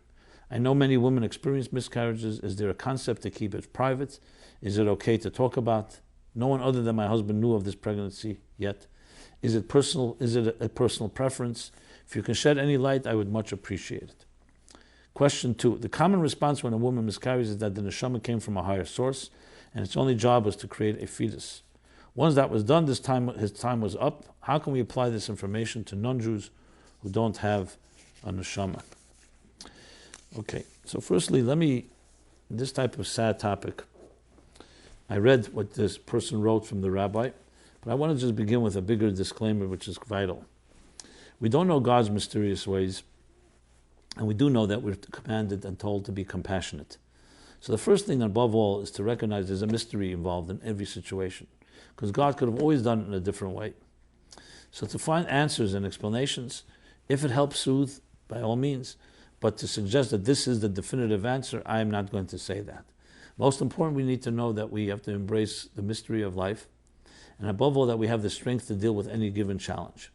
I know many women experience miscarriages. Is there a concept to keep it private? Is it okay to talk about? No one other than my husband knew of this pregnancy yet. Is it personal? Is it a personal preference? If you can shed any light, I would much appreciate it. Question 2. The common response when a woman miscarries is that the neshama came from a higher source, and its only job was to create a fetus. Once that was done, his time was up. How can we apply this information to non-Jews who don't have a neshama? Okay, so firstly, this type of sad topic, I read what this person wrote from the rabbi, but I want to just begin with a bigger disclaimer, which is vital. We don't know God's mysterious ways, and we do know that we're commanded and told to be compassionate. So the first thing above all is to recognize there's a mystery involved in every situation, because God could have always done it in a different way. So to find answers and explanations, if it helps soothe, by all means, but to suggest that this is the definitive answer, I am not going to say that. Most important, we need to know that we have to embrace the mystery of life, and above all, that we have the strength to deal with any given challenge.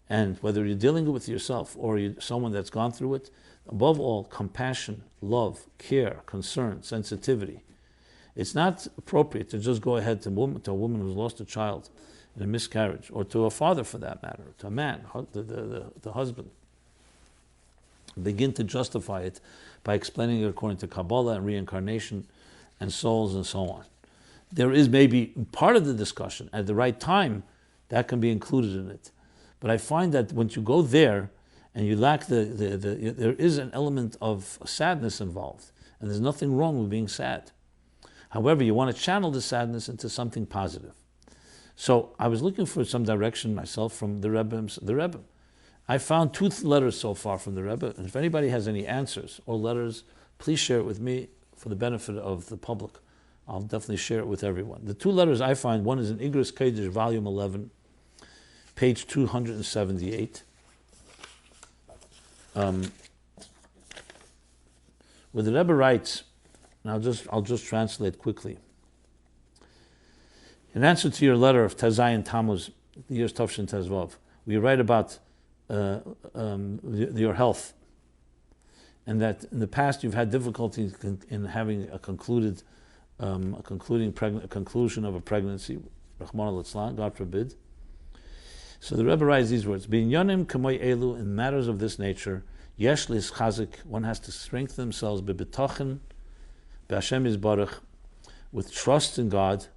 And whether you're dealing with yourself or you're someone that's gone through it, above all, compassion, love, care, concern, sensitivity. It's not appropriate to just go ahead to a woman who's lost a child in a miscarriage, or to a father for that matter, to a man, the husband. Begin to justify it by explaining it according to Kabbalah and reincarnation and souls and so on. There is maybe part of the discussion at the right time that can be included in it. But I find that when you go there and you lack there is an element of sadness involved, and there's nothing wrong with being sad. However, you want to channel the sadness into something positive. So I was looking for some direction myself from the Rebbe. I found 2 letters so far from the Rebbe, and if anybody has any answers or letters, please share it with me for the benefit of the public. I'll definitely share it with everyone. The 2 letters I find, one is in Igros Kodesh, volume 11, page 278, where the Rebbe writes, and I'll just translate quickly. In answer to your letter of Tazai and Tammuz, the year's Tavshin Tezvav, we write about your health, and that in the past you've had difficulty in having a conclusion of a pregnancy, Rahman al-Islam, God forbid. So the Rebbe writes these words: "B'inyanim kamoy elu, in matters of this nature, yesh lis chazik, one has to strengthen themselves b'betochen, b'Hashem Yisbarach, with trust in God,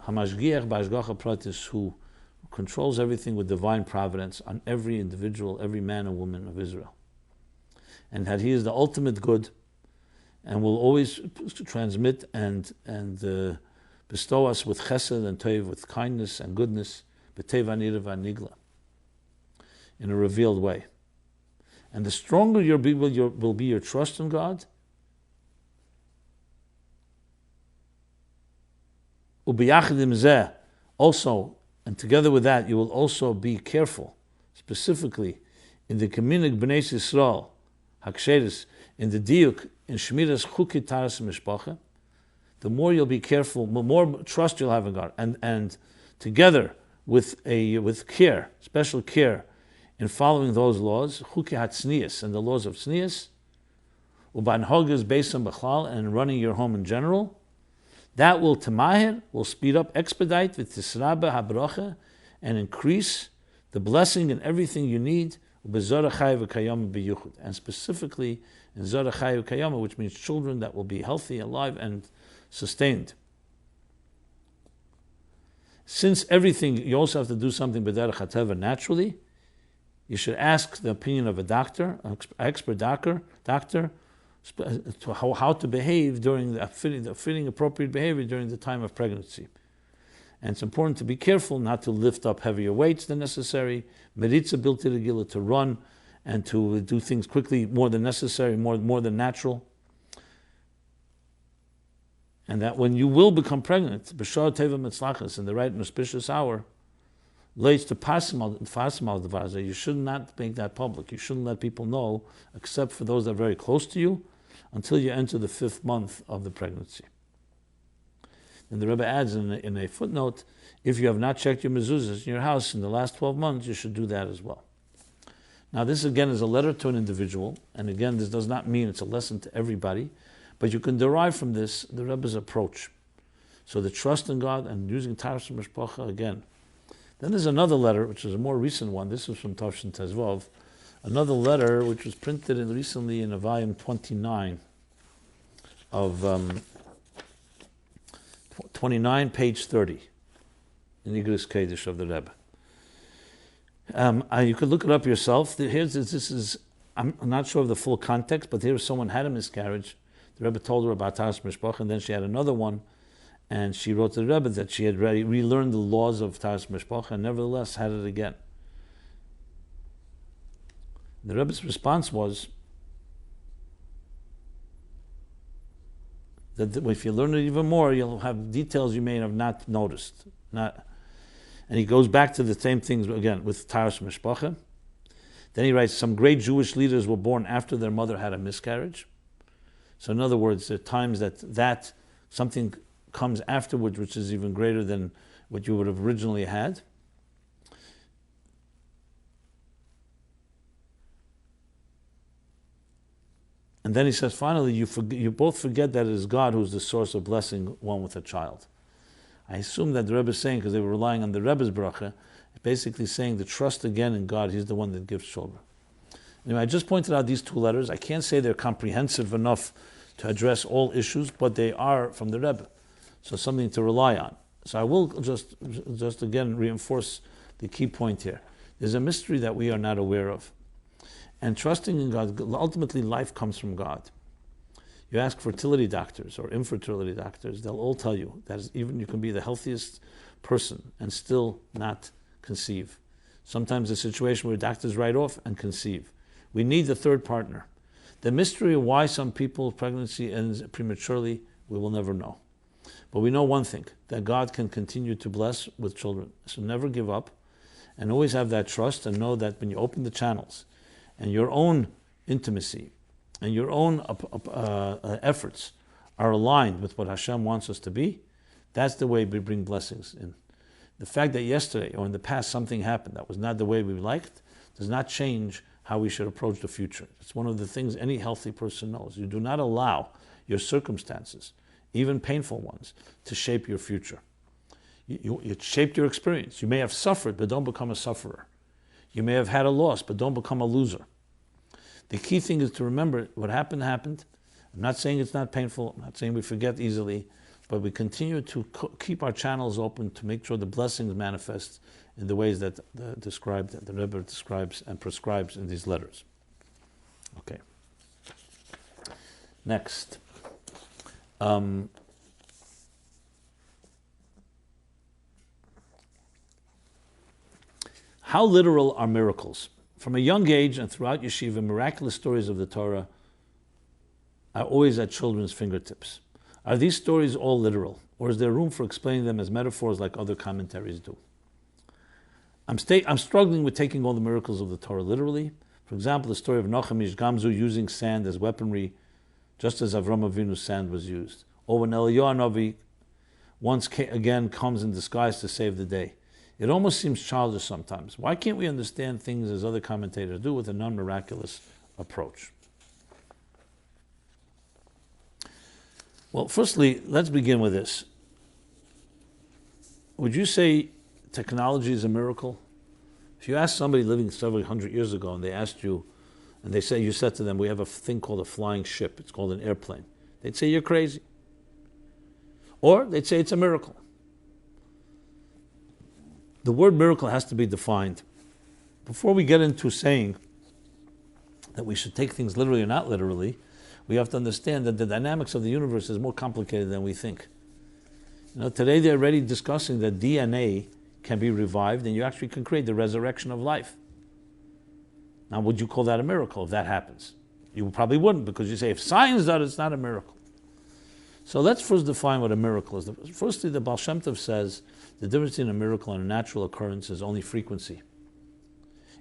hamashgiach b'ashgacha pratis, who controls everything with divine providence on every individual, every man and woman of Israel, and that He is the ultimate good, and will always transmit and bestow us with chesed and toiv, with kindness and goodness, b'teva nirav nigla, in a revealed way. And the stronger will be your trust in God, ubiyachidim zeh, also, and together with that, you will also be careful, specifically in the Kaminig B'nai Yisrael, HaChodesh, in the diuk, in Shmiras Chuki Taras Mishpacha, the more you'll be careful, the more trust you'll have in God, and together with care, special care, in following those laws, Chuki Tznius, and the laws of Tznius, Uban Hogas Beisam B'chlal, and running your home in general, that will tamahir, will speed up, expedite with tisrabe habracha, and increase the blessing in everything you need, and specifically in Zara Chayu Kayama, which means children that will be healthy, alive, and sustained. Since everything, you also have to do something b'derech hateva naturally, you should ask the opinion of a doctor, an expert doctor, to how to behave during the fitting appropriate behavior during the time of pregnancy. And it's important to be careful not to lift up heavier weights than necessary, meritza bilti regila, to run and to do things quickly, more than necessary, more than natural. And that when you will become pregnant, b'shar teva mitzlachas, in the right and auspicious hour, leads to pasimal devaza. You should not make that public. You shouldn't let people know, except for those that are very close to you, until you enter the 5th month of the pregnancy. And the Rebbe adds in a footnote, if you have not checked your mezuzahs in your house in the last 12 months, you should do that as well. Now this again is a letter to an individual, and again this does not mean it's a lesson to everybody, but you can derive from this the Rebbe's approach. So the trust in God and using Taras Mishpacha again. Then there's another letter, which is a more recent one. This was from Tavshin Tezvav. Another letter which was printed recently in a volume 29 of 29, page 30, in Igros Kodesh of the Rebbe. You could look it up yourself. I'm not sure of the full context, but here someone had a miscarriage. The Rebbe told her about Taras Mishpacha, and then she had another one, and she wrote to the Rebbe that she had relearned the laws of Taras Mishpacha, and nevertheless had it again. The Rebbe's response was that if you learn it even more, you'll have details you may have not noticed. And he goes back to the same things again with Taras Mishpacha. Then he writes, some great Jewish leaders were born after their mother had a miscarriage. So in other words, there are times that something comes afterwards which is even greater than what you would have originally had. And then he says, finally, you both forget that it is God who is the source of blessing one with a child. I assume that the Rebbe is saying, because they were relying on the Rebbe's bracha, basically saying to trust again in God. He's the one that gives children. Anyway, I just pointed out these 2 letters. I can't say they're comprehensive enough to address all issues, but they are from the Rebbe. So something to rely on. So I will just again reinforce the key point here. There's a mystery that we are not aware of. And trusting in God, ultimately life comes from God. You ask fertility doctors or infertility doctors, they'll all tell you that even you can be the healthiest person and still not conceive. Sometimes a situation where doctors write off and conceive. We need the third partner. The mystery of why some people's pregnancy ends prematurely, we will never know. But we know one thing, that God can continue to bless with children. So never give up and always have that trust and know that when you open the channels and your own intimacy and your own efforts are aligned with what Hashem wants us to be, that's the way we bring blessings in. The fact that yesterday or in the past something happened that was not the way we liked does not change how we should approach the future. It's one of the things any healthy person knows. You do not allow your circumstances, even painful ones, to shape your future. It shaped your experience. You may have suffered, but don't become a sufferer. You may have had a loss, but don't become a loser. The key thing is to remember what happened, happened. I'm not saying it's not painful. I'm not saying we forget easily, but we continue to keep our channels open to make sure the blessings manifest in the ways that the Rebbe describes and prescribes in these letters. Okay. Next. How literal are miracles? From a young age and throughout yeshiva, miraculous stories of the Torah are always at children's fingertips. Are these stories all literal, or is there room for explaining them as metaphors like other commentaries do? I'm struggling with taking all the miracles of the Torah literally. For example, the story of Nochamish Gamzu using sand as weaponry, just as Avram Avinu's sand was used. Or when Eliyahu Navi once again comes in disguise to save the day. It almost seems childish sometimes. Why can't we understand things as other commentators do with a non-miraculous approach? Well, firstly, let's begin with this. Would you say technology is a miracle? If you ask somebody living several hundred years ago and they asked you, and you said to them, we have a thing called a flying ship, it's called an airplane, they'd say you're crazy. Or they'd say it's a miracle. The word miracle has to be defined. Before we get into saying that we should take things literally or not literally, we have to understand that the dynamics of the universe is more complicated than we think. Today they're already discussing that DNA can be revived and you actually can create the resurrection of life. Now, would you call that a miracle if that happens? You probably wouldn't, because you say, if science does it, it's not a miracle. So let's first define what a miracle is. Firstly, the Baal Shem Tov says the difference between a miracle and a natural occurrence is only frequency.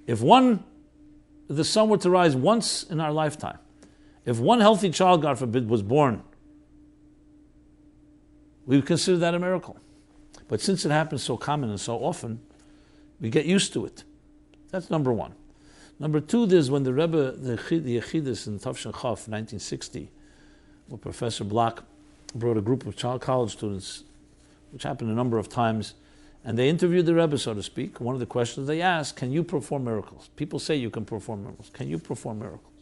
If the sun were to rise once in our lifetime, if one healthy child, God forbid, was born, we would consider that a miracle. But since it happens so common and so often, we get used to it. That's number one. Number two, there's when the Rebbe, the Chassidus in Tavshin Chof, 1960, where Professor Block brought a group of college students, which happened a number of times, and they interviewed the Rebbe, so to speak. One of the questions they asked, can you perform miracles? People say you can perform miracles. Can you perform miracles?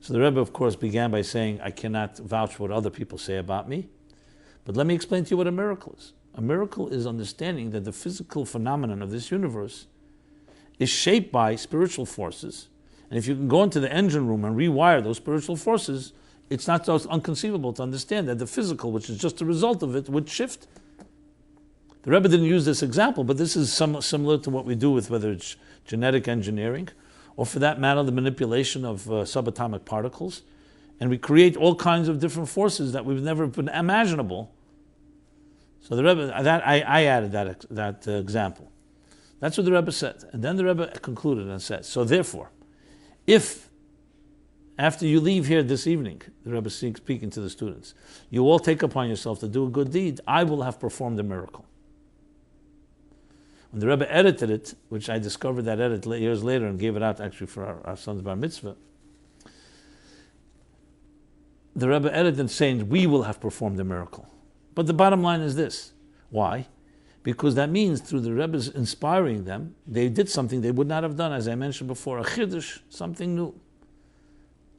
So the Rebbe, of course, began by saying, I cannot vouch for what other people say about me, but let me explain to you what a miracle is. A miracle is understanding that the physical phenomenon of this universe is shaped by spiritual forces. And if you can go into the engine room and rewire those spiritual forces, it's not so unconceivable to understand that the physical, which is just a result of it, would shift. The Rebbe didn't use this example, but this is similar to what we do with whether it's genetic engineering, or for that matter, the manipulation of subatomic particles. And we create all kinds of different forces that we've never been imaginable. So the Rebbe, I added that example. That's what the Rebbe said. And then the Rebbe concluded and said, so therefore, if after you leave here this evening, the Rebbe is speaking to the students, you all take upon yourself to do a good deed, I will have performed a miracle. When the Rebbe edited it, which I discovered that edit years later and gave it out actually for our son's bar mitzvah, the Rebbe edited saying, we will have performed a miracle. But the bottom line is this. Why? Because that means through the Rebbe's inspiring them, they did something they would not have done, as I mentioned before, a chiddush, something new.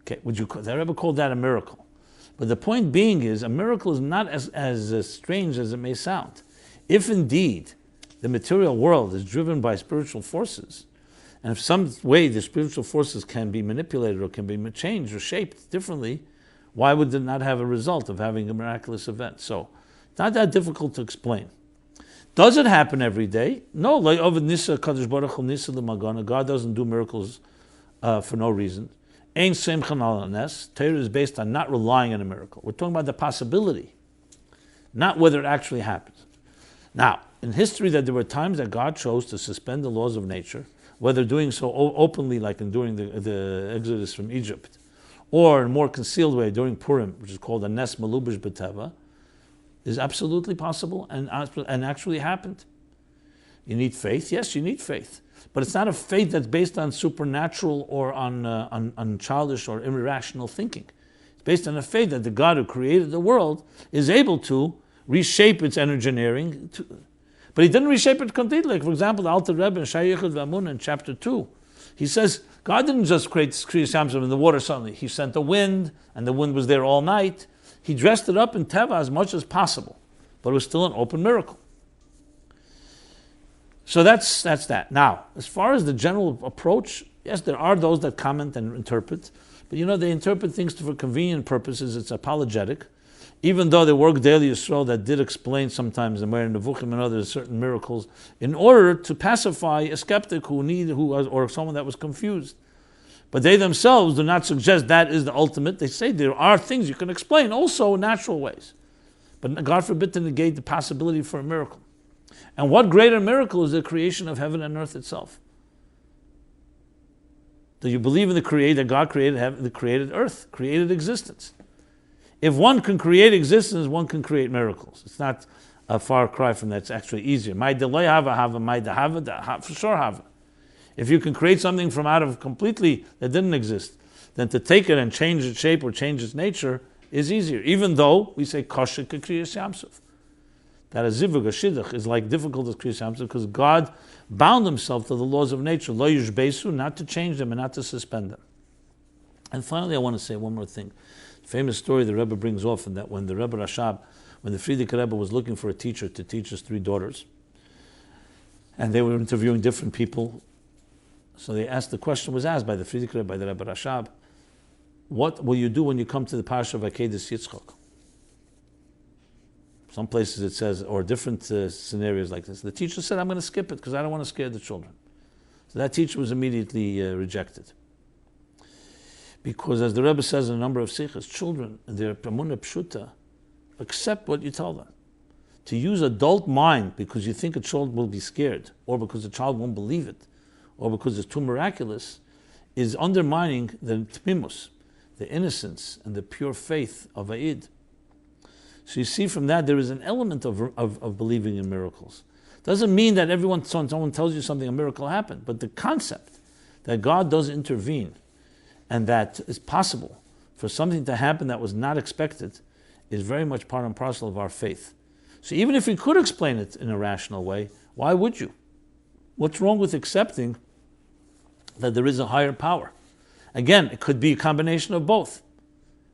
Okay, the Rebbe called that a miracle. But the point being is, a miracle is not as strange as it may sound. If indeed the material world is driven by spiritual forces, and if some way the spiritual forces can be manipulated or can be changed or shaped differently, why would it not have a result of having a miraculous event? So, it's not that difficult to explain. Does it happen every day? No. God doesn't do miracles for no reason. Torah is based on not relying on a miracle. We're talking about the possibility, not whether it actually happens. Now, in history, that there were times that God chose to suspend the laws of nature, whether doing so openly, like during the Exodus from Egypt, or in a more concealed way during Purim, which is called a Nes Malubish B'Teva, is absolutely possible and actually happened. You need faith? Yes, you need faith. But it's not a faith that's based on supernatural or on childish or irrational thinking. It's based on a faith that the God who created the world is able to reshape its engineering. But he didn't reshape it completely. Like, for example, the Alter Rebbe in Shai Yichud V'Amun in chapter 2, he says, God didn't just create Kriyas Yamsuf in the water suddenly. He sent the wind, and the wind was there all night. He dressed it up in Teva as much as possible, but it was still an open miracle. So that's that. Now, as far as the general approach, yes, there are those that comment and interpret, but they interpret things for convenient purposes. It's apologetic. Even though there were daily Yisrael that did explain sometimes the Meir Nevuchim and others certain miracles in order to pacify a skeptic or someone that was confused. But they themselves do not suggest that is the ultimate. They say there are things you can explain also in natural ways. But God forbid to negate the possibility for a miracle. And what greater miracle is the creation of heaven and earth itself? Do you believe in the Creator, that God created heaven, the created earth, created existence? If one can create existence, one can create miracles. It's not a far cry from that. It's actually easier. My delay hava, my dehava, for sure hava. If you can create something from out of completely that didn't exist, then to take it and change its shape or change its nature is easier. Even though we say kosher kriyas yamsuf, that a zivug, a shidduch, is like difficult as kriyas yamsuf because God bound himself to the laws of nature, lo yushbesu, not to change them and not to suspend them. And finally, I want to say one more thing. Famous story the Rebbe brings often, that when the Rebbe Rashab, when the Frierdiker Rebbe was looking for a teacher to teach his 3 daughters, and they were interviewing different people, so the question was asked by the Frierdiker Rebbe, by the Rebbe Rashab, what will you do when you come to the Parsha of HaChodesh Yitzchok? Some places it says, or different scenarios like this. The teacher said, I'm going to skip it because I don't want to scare the children. So that teacher was immediately rejected. Because as the Rebbe says in a number of sikhs, children, their emunah pshuta, accept what you tell them. To use adult mind because you think a child will be scared, or because the child won't believe it, or because it's too miraculous, is undermining the tmimus, the innocence and the pure faith of Aid. So you see from that there is an element of believing in miracles. Doesn't mean that someone tells you something, a miracle happened, but the concept that God does intervene and that it's possible for something to happen that was not expected is very much part and parcel of our faith. So even if we could explain it in a rational way, why would you? What's wrong with accepting that there is a higher power? Again, it could be a combination of both.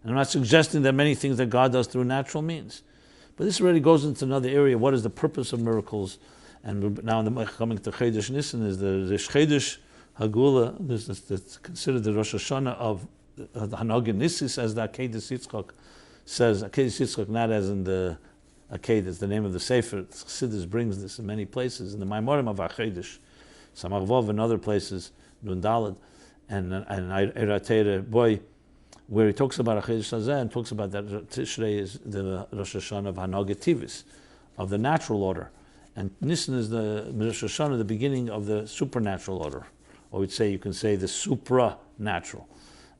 And I'm not suggesting that many things that God does through natural means. But this already goes into another area. What is the purpose of miracles? And now coming to Chodesh Nisan is the Chodesh Hagula, this is considered the Rosh Hashanah of the Hanogin Nisis, as the Chassidus Yitzchok says. Chassidus Yitzchok, not as in the Aked, it's the name of the Sefer. Chassidus brings this in many places. In the Maimorim of HaChodesh, Samach Vov and other places, Nun Daled, and Eiratere Boy, where he talks about HaChodesh Hazeh and talks about that Tishrei is the Rosh Hashanah of Hanogetivis, of the natural order. And Nisan is the Rosh Hashanah, the beginning of the supernatural order. Or you can say the supranatural,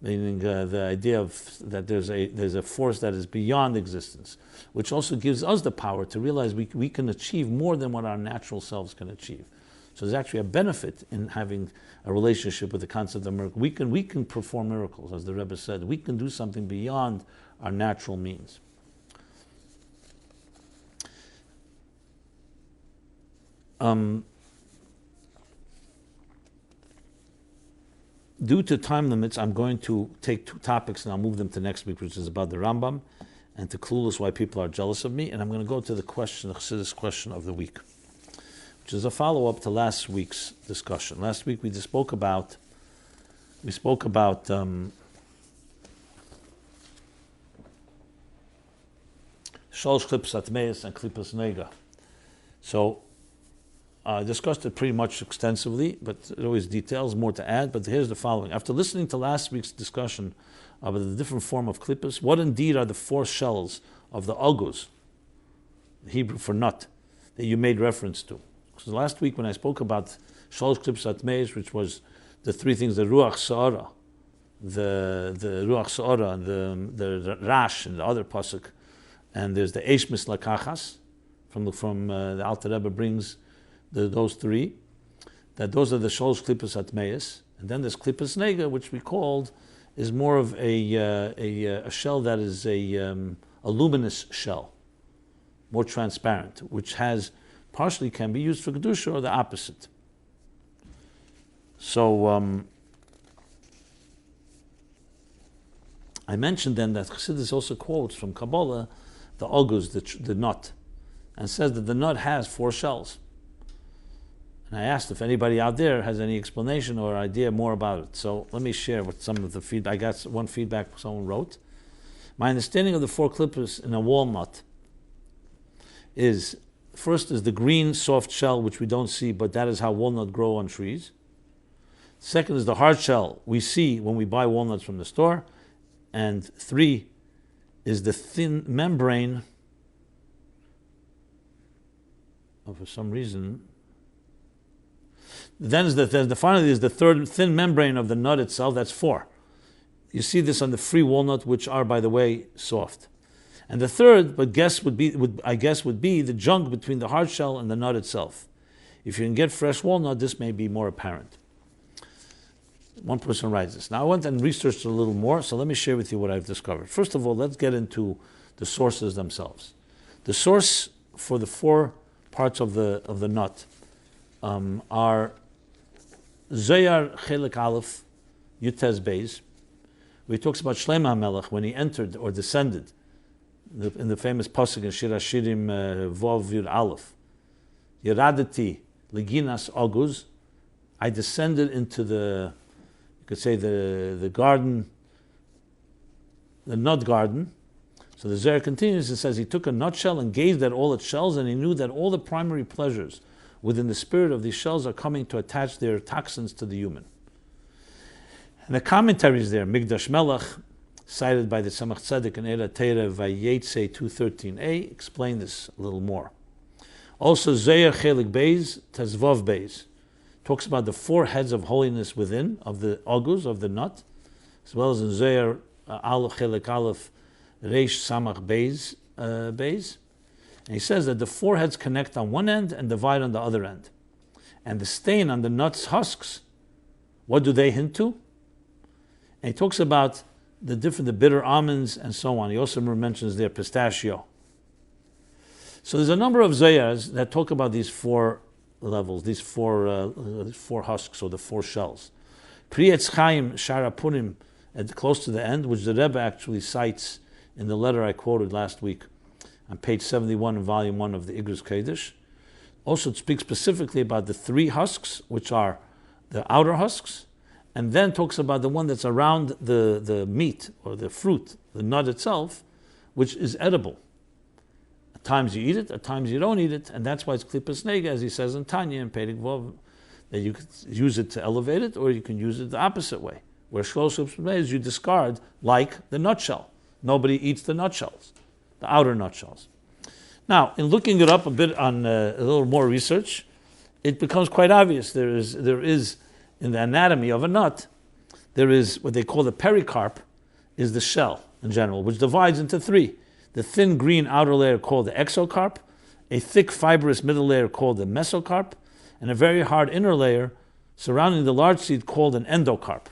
meaning the idea of that there's a force that is beyond existence, which also gives us the power to realize we can achieve more than what our natural selves can achieve. So there's actually a benefit in having a relationship with the concept of miracle. We can perform miracles, as the Rebbe said. We can do something beyond our natural means. due to time limits, I'm going to take two topics and I'll move them to next week, which is about the Rambam and to clueless why people are jealous of me. And I'm going to go to the question, the Chassidus question of the week, which is a follow-up to last week's discussion. Last week we spoke about Shalosh Klipas Atmeis and Klipas Nega. So I discussed it pretty much extensively, but it always details, more to add. But here's the following. After listening to last week's discussion about the different form of klipas, what indeed are the four shells of the agus, Hebrew for nut, that you made reference to? Because last week when I spoke about Shalosh Klipas Atmeis, which was the three things, the Ruach Sa'ara, the Ruach Sa'ara, the Rash, and the other pasuk, and there's the Eish Mislakachas, from the Alter Rebbe brings those three, that those are the Shalosh Klipas Atmeis, and then there's Klipas Nega, which we called is more of a shell that is a luminous shell, more transparent, which has partially can be used for Kedusha or the opposite. So I mentioned then that Chassidus also quotes from Kabbalah the Agus, the nut, and says that the nut has four shells. And I asked if anybody out there has any explanation or idea more about it. So let me share with some of the feedback. I got one feedback someone wrote. My understanding of the four klippers in a walnut is, first is the green soft shell, which we don't see, but that is how walnuts grow on trees. Second is the hard shell we see when we buy walnuts from the store. And three is the thin membrane, for some reason. Then finally is the third thin membrane of the nut itself. That's four. You see this on the free walnut, which are, by the way, soft. And the third, would be the junk between the hard shell and the nut itself. If you can get fresh walnut, this may be more apparent. One person writes this. Now I went and researched a little more, so let me share with you what I've discovered. First of all, let's get into the sources themselves. The source for the four parts of the nut are Zohar Chelik Aleph Yutez Beis, where he talks about Shlomo HaMelech when he entered or descended in the famous pasuk in Shir Hashirim Vav Yud Aleph. Yeradeti Leginas Agus, I descended into you could say the garden, the nut garden. So the Zohar continues and says he took a nutshell and gazed at all its shells, and he knew that all the primary pleasures within the spirit of these shells are coming to attach their toxins to the human. And the commentaries there, Migdash Melech, cited by the Tzemach Tzedek and Eira Teira Vayetze 213a, explain this a little more. Also, Zohar Chelik Beis, Tezvav Beis, talks about the four heads of holiness within, of the agus, of the nut, as well as in Zohar Aleph Chelik Aleph Reish Samach Beis, and he says that the four heads connect on one end and divide on the other end. And the stain on the nut's husks, what do they hint to? And he talks about the bitter almonds and so on. He also mentions their pistachio. So there's a number of Zohars that talk about these four levels, these four husks, or the four shells. Pri Etz Chaim Sharapunim, close to the end, which the Rebbe actually cites in the letter I quoted last week on page 71 in volume 1 of the Igros Kodesh. Also it speaks specifically about the three husks, which are the outer husks, and then talks about the one that's around the meat or the fruit, the nut itself, which is edible. At times you eat it, at times you don't eat it, and that's why it's klipas nega, as he says in Tanya and Perek Vov, that you can use it to elevate it, or you can use it the opposite way, where shlosh klipas you discard like the nutshell. Nobody eats the nutshells, the outer nutshells. Now, in looking it up a bit on a little more research, it becomes quite obvious. There is in the anatomy of a nut, there is what they call the pericarp, is the shell in general, which divides into three. The thin green outer layer called the exocarp, a thick fibrous middle layer called the mesocarp, and a very hard inner layer surrounding the large seed called an endocarp.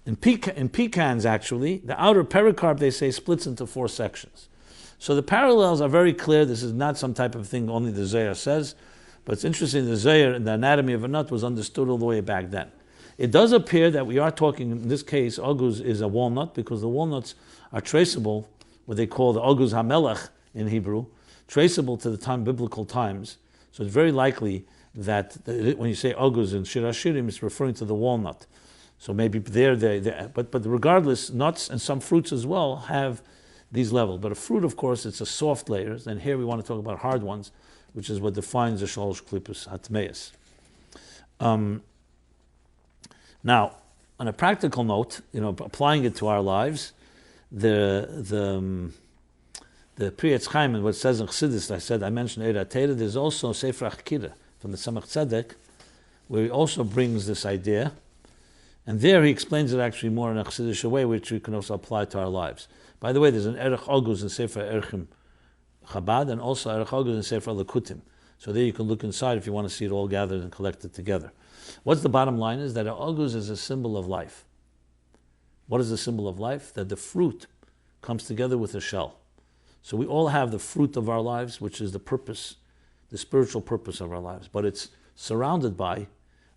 In pecans, actually, the outer pericarp, they say, splits into four sections. So the parallels are very clear. This is not some type of thing only the Zohar says, but it's interesting the Zohar in the anatomy of a nut was understood all the way back then. It does appear that we are talking, in this case, Oguz is a walnut, because the walnuts are traceable, what they call the Oguz HaMelech in Hebrew, traceable to the biblical times. So it's very likely that when you say Oguz in Shir HaShirim, it's referring to the walnut. So maybe but regardless, nuts and some fruits as well have these levels. But a fruit, of course, it's a soft layer, and here we want to talk about hard ones, which is what defines the Shalosh Klippos HaTmeis. Now, on a practical note, applying it to our lives, the Pri Etz Chaim and what it says in Chassidus, I mentioned Eira Teira, there's also Sefer HaChakira from the Samach Tzedek, where he also brings this idea, and there he explains it actually more in a Chassidish way, which we can also apply to our lives. By the way, there's an Erech Oguz in Sefer Erechim Chabad, and also Erech Oguz in Sefer Lekutim. So there you can look inside if you want to see it all gathered and collected together. What's the bottom line is that an Oguz is a symbol of life. What is the symbol of life? That the fruit comes together with the shell. So we all have the fruit of our lives, which is the purpose, the spiritual purpose of our lives, but it's surrounded by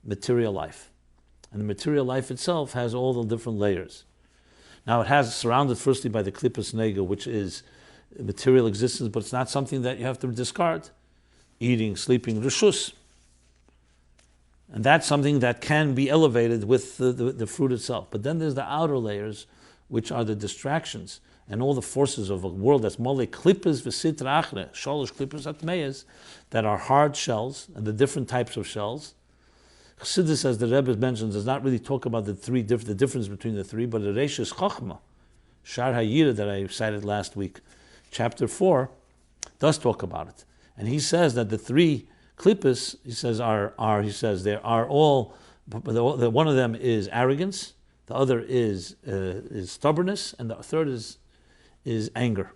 material life. And the material life itself has all the different layers. Now it has surrounded firstly by the Klippos Nega, which is material existence, but it's not something that you have to discard. Eating, sleeping, reshus. And that's something that can be elevated with the fruit itself. But then there's the outer layers, which are the distractions and all the forces of a world that's mole klippos v'sitra achre, shalosh klippos hatmeyes, that are hard shells and the different types of shells. Chassidus, as the Rebbe mentions, does not really talk about the difference between the three, but the Reishis Chochma, Shar HaYira that I cited last week, chapter 4, does talk about it. And he says that the three klippos, he says there are all, one of them is arrogance, the other is stubbornness, and the third is anger.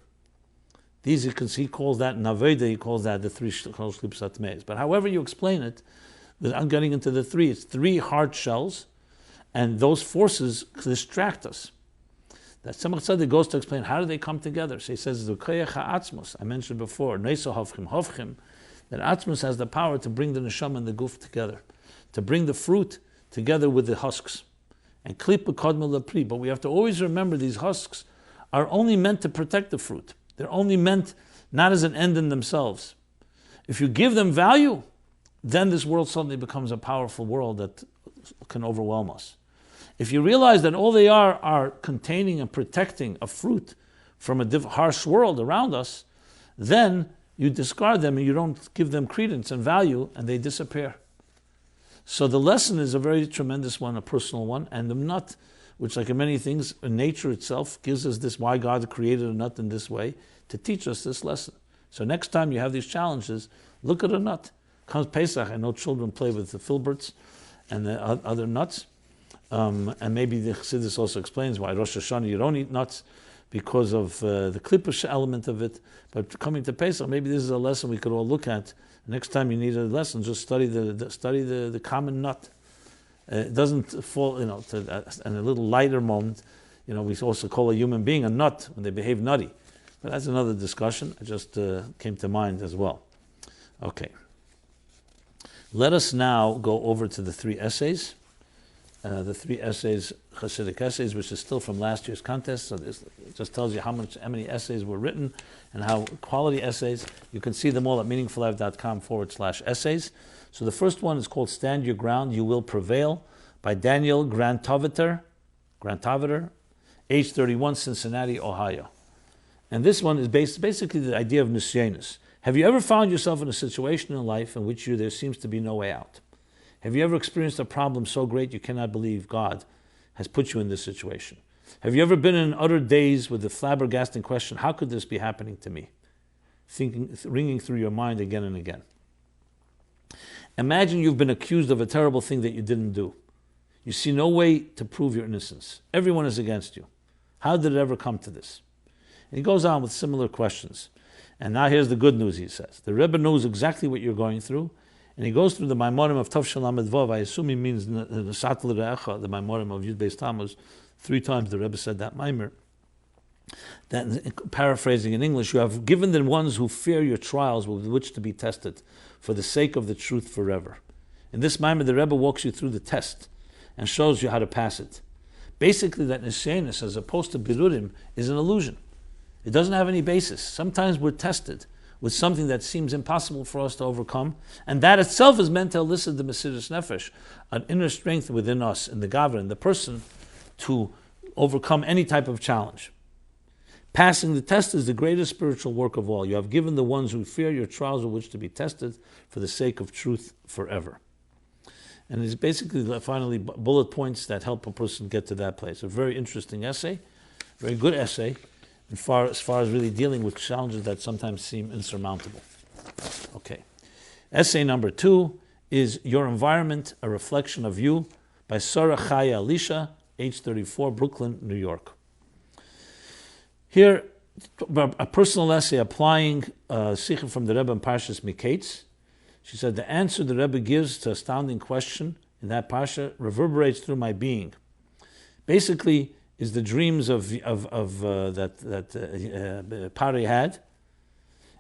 These he calls that Naveda, he calls that the three klippos atmeis. But however you explain it, I'm getting into the three. It's three hard shells, and those forces distract us. That Tzemach Tzedek goes to explain how do they come together. So he says, I mentioned before, that Atzmus has the power to bring the neshama and the guf together, to bring the fruit together with the husks. And klipa kodma lepri. But we have to always remember these husks are only meant to protect the fruit. They're only meant not as an end in themselves. If you give them value, then this world suddenly becomes a powerful world that can overwhelm us. If you realize that all they are containing and protecting a fruit from a harsh world around us, then you discard them and you don't give them credence and value, and they disappear. So the lesson is a very tremendous one, a personal one, and the nut, which like in many things, nature itself gives us this, why God created a nut in this way, to teach us this lesson. So next time you have these challenges, look at a nut. Comes Pesach, I know children play with the filberts and the other nuts. And maybe the Chassidus also explains why Rosh Hashanah you don't eat nuts, because of the klippish element of it. But coming to Pesach, maybe this is a lesson we could all look at. Next time you need a lesson, just study the common nut. It doesn't fall, in a little lighter moment. We also call a human being a nut when they behave nutty. But that's another discussion. It just came to mind as well. Okay. Let us now go over to the three essays. The three essays, Chassidic essays, which is still from last year's contest. So this just tells you how many essays were written and how quality essays. You can see them all at meaningfullife.com/essays. So the first one is called Stand Your Ground, You Will Prevail, by Daniel Grantoviter, age 31, Cincinnati, Ohio. And this one is basically the idea of nisyonos. Have you ever found yourself in a situation in life in which there seems to be no way out? Have you ever experienced a problem so great you cannot believe God has put you in this situation? Have you ever been in utter daze with the flabbergasting question, how could this be happening to me? Ringing through your mind again and again. Imagine you've been accused of a terrible thing that you didn't do. You see no way to prove your innocence. Everyone is against you. How did it ever come to this? And he goes on with similar questions. And now here's the good news, he says. The Rebbe knows exactly what you're going through. And he goes through the Maimorim of Tov Shalom Advov. I assume he means the Sattel Re'echa, the Maimorim of Yud Beis Tammuz. 3 times the Rebbe said that Maimor. That, paraphrasing in English, you have given the ones who fear your trials with which to be tested, for the sake of the truth forever. In this Maimor, the Rebbe walks you through the test. and shows you how to pass it. Basically, that nisyanis, as opposed to birurim, is an illusion. It doesn't have any basis. Sometimes we're tested with something that seems impossible for us to overcome, and that itself is meant to elicit the Mesiras Nefesh, an inner strength within us, in the Gavra, in the person, to overcome any type of challenge. Passing the test is the greatest spiritual work of all. You have given the ones who fear your trials with which to be tested for the sake of truth forever. And it's basically, finally, bullet points that help a person get to that place. A very interesting essay, very good essay, as far as really dealing with challenges that sometimes seem insurmountable. Okay. Essay number 2 is Your Environment, A Reflection of You, by Sarah Chaya Elisha, age 34, Brooklyn, New York. Here, a personal essay applying psyche from the Rebbe in Parshas Miketz. She said, the answer the Rebbe gives to astounding question in that Parsha reverberates through my being. Basically, is the dreams that Pari had,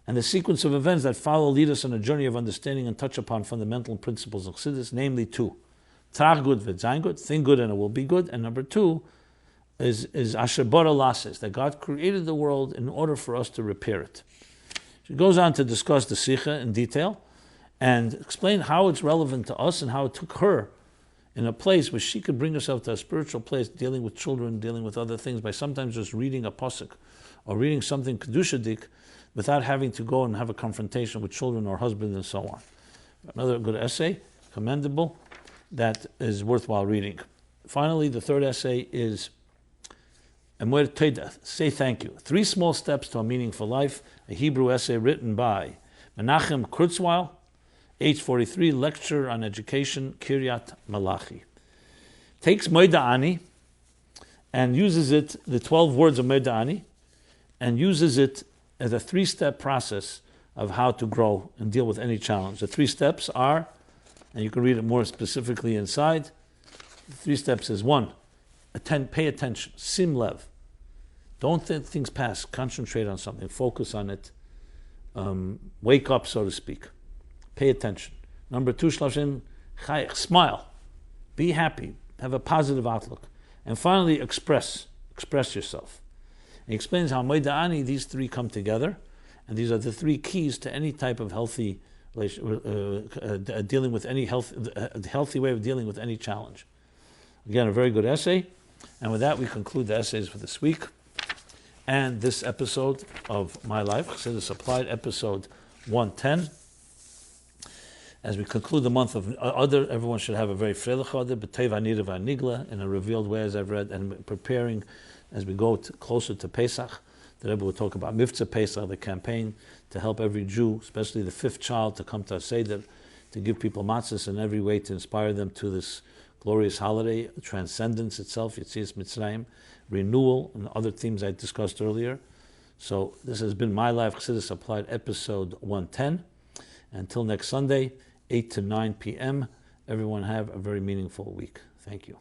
and the sequence of events that follow lead us on a journey of understanding and touch upon fundamental principles of Chassidus, namely 2. Trach gut wird sein gut, think good and it will be good. And number 2 is Asher bara lases, that God created the world in order for us to repair it. She goes on to discuss the psyche in detail and explain how it's relevant to us and how it took her in a place where she could bring herself to a spiritual place, dealing with children, dealing with other things, by sometimes just reading a pasuk or reading something kedushadik without having to go and have a confrontation with children or husband and so on. Another good essay, commendable, that is worthwhile reading. Finally, the third essay is Amor Teda, say thank you. 3 small steps to a meaningful life, a Hebrew essay written by Menachem Kurzweil, age 43, lecture on education, Kiryat Malachi. Takes Moida Ani and uses it, the 12 words of Moida Ani, and uses it as a 3-step process of how to grow and deal with any challenge. The 3 steps are, and you can read it more specifically inside, the 3 steps is 1, pay attention, sim lev. Don't let things pass, concentrate on something, focus on it, wake up, so to speak. Pay attention. Number 2, shlavshin chayich, smile, be happy, have a positive outlook. And finally, express yourself. He explains how Moida Ani, these 3 come together, and these are the 3 keys to any type of healthy dealing with any healthy way of dealing with any challenge. Again, a very good essay. And with that, we conclude the essays for this week and this episode of MyLife, Chassidus Applied, episode 110. As we conclude the month of Adar, everyone should have a very freilich Adar, b'teiv anira v'anigla, in a revealed way, as I've read, and preparing as we go closer to Pesach. The Rebbe will talk about Mivtza Pesach, the campaign to help every Jew, especially the 5th child, to come to a Seder, to give people matzahs in every way to inspire them to this glorious holiday, transcendence itself, Yetzias Mitzrayim, renewal, and other themes I discussed earlier. So this has been MyLife, Chassidus Applied, episode 110. Until next Sunday, 8 to 9 p.m., everyone have a very meaningful week. Thank you.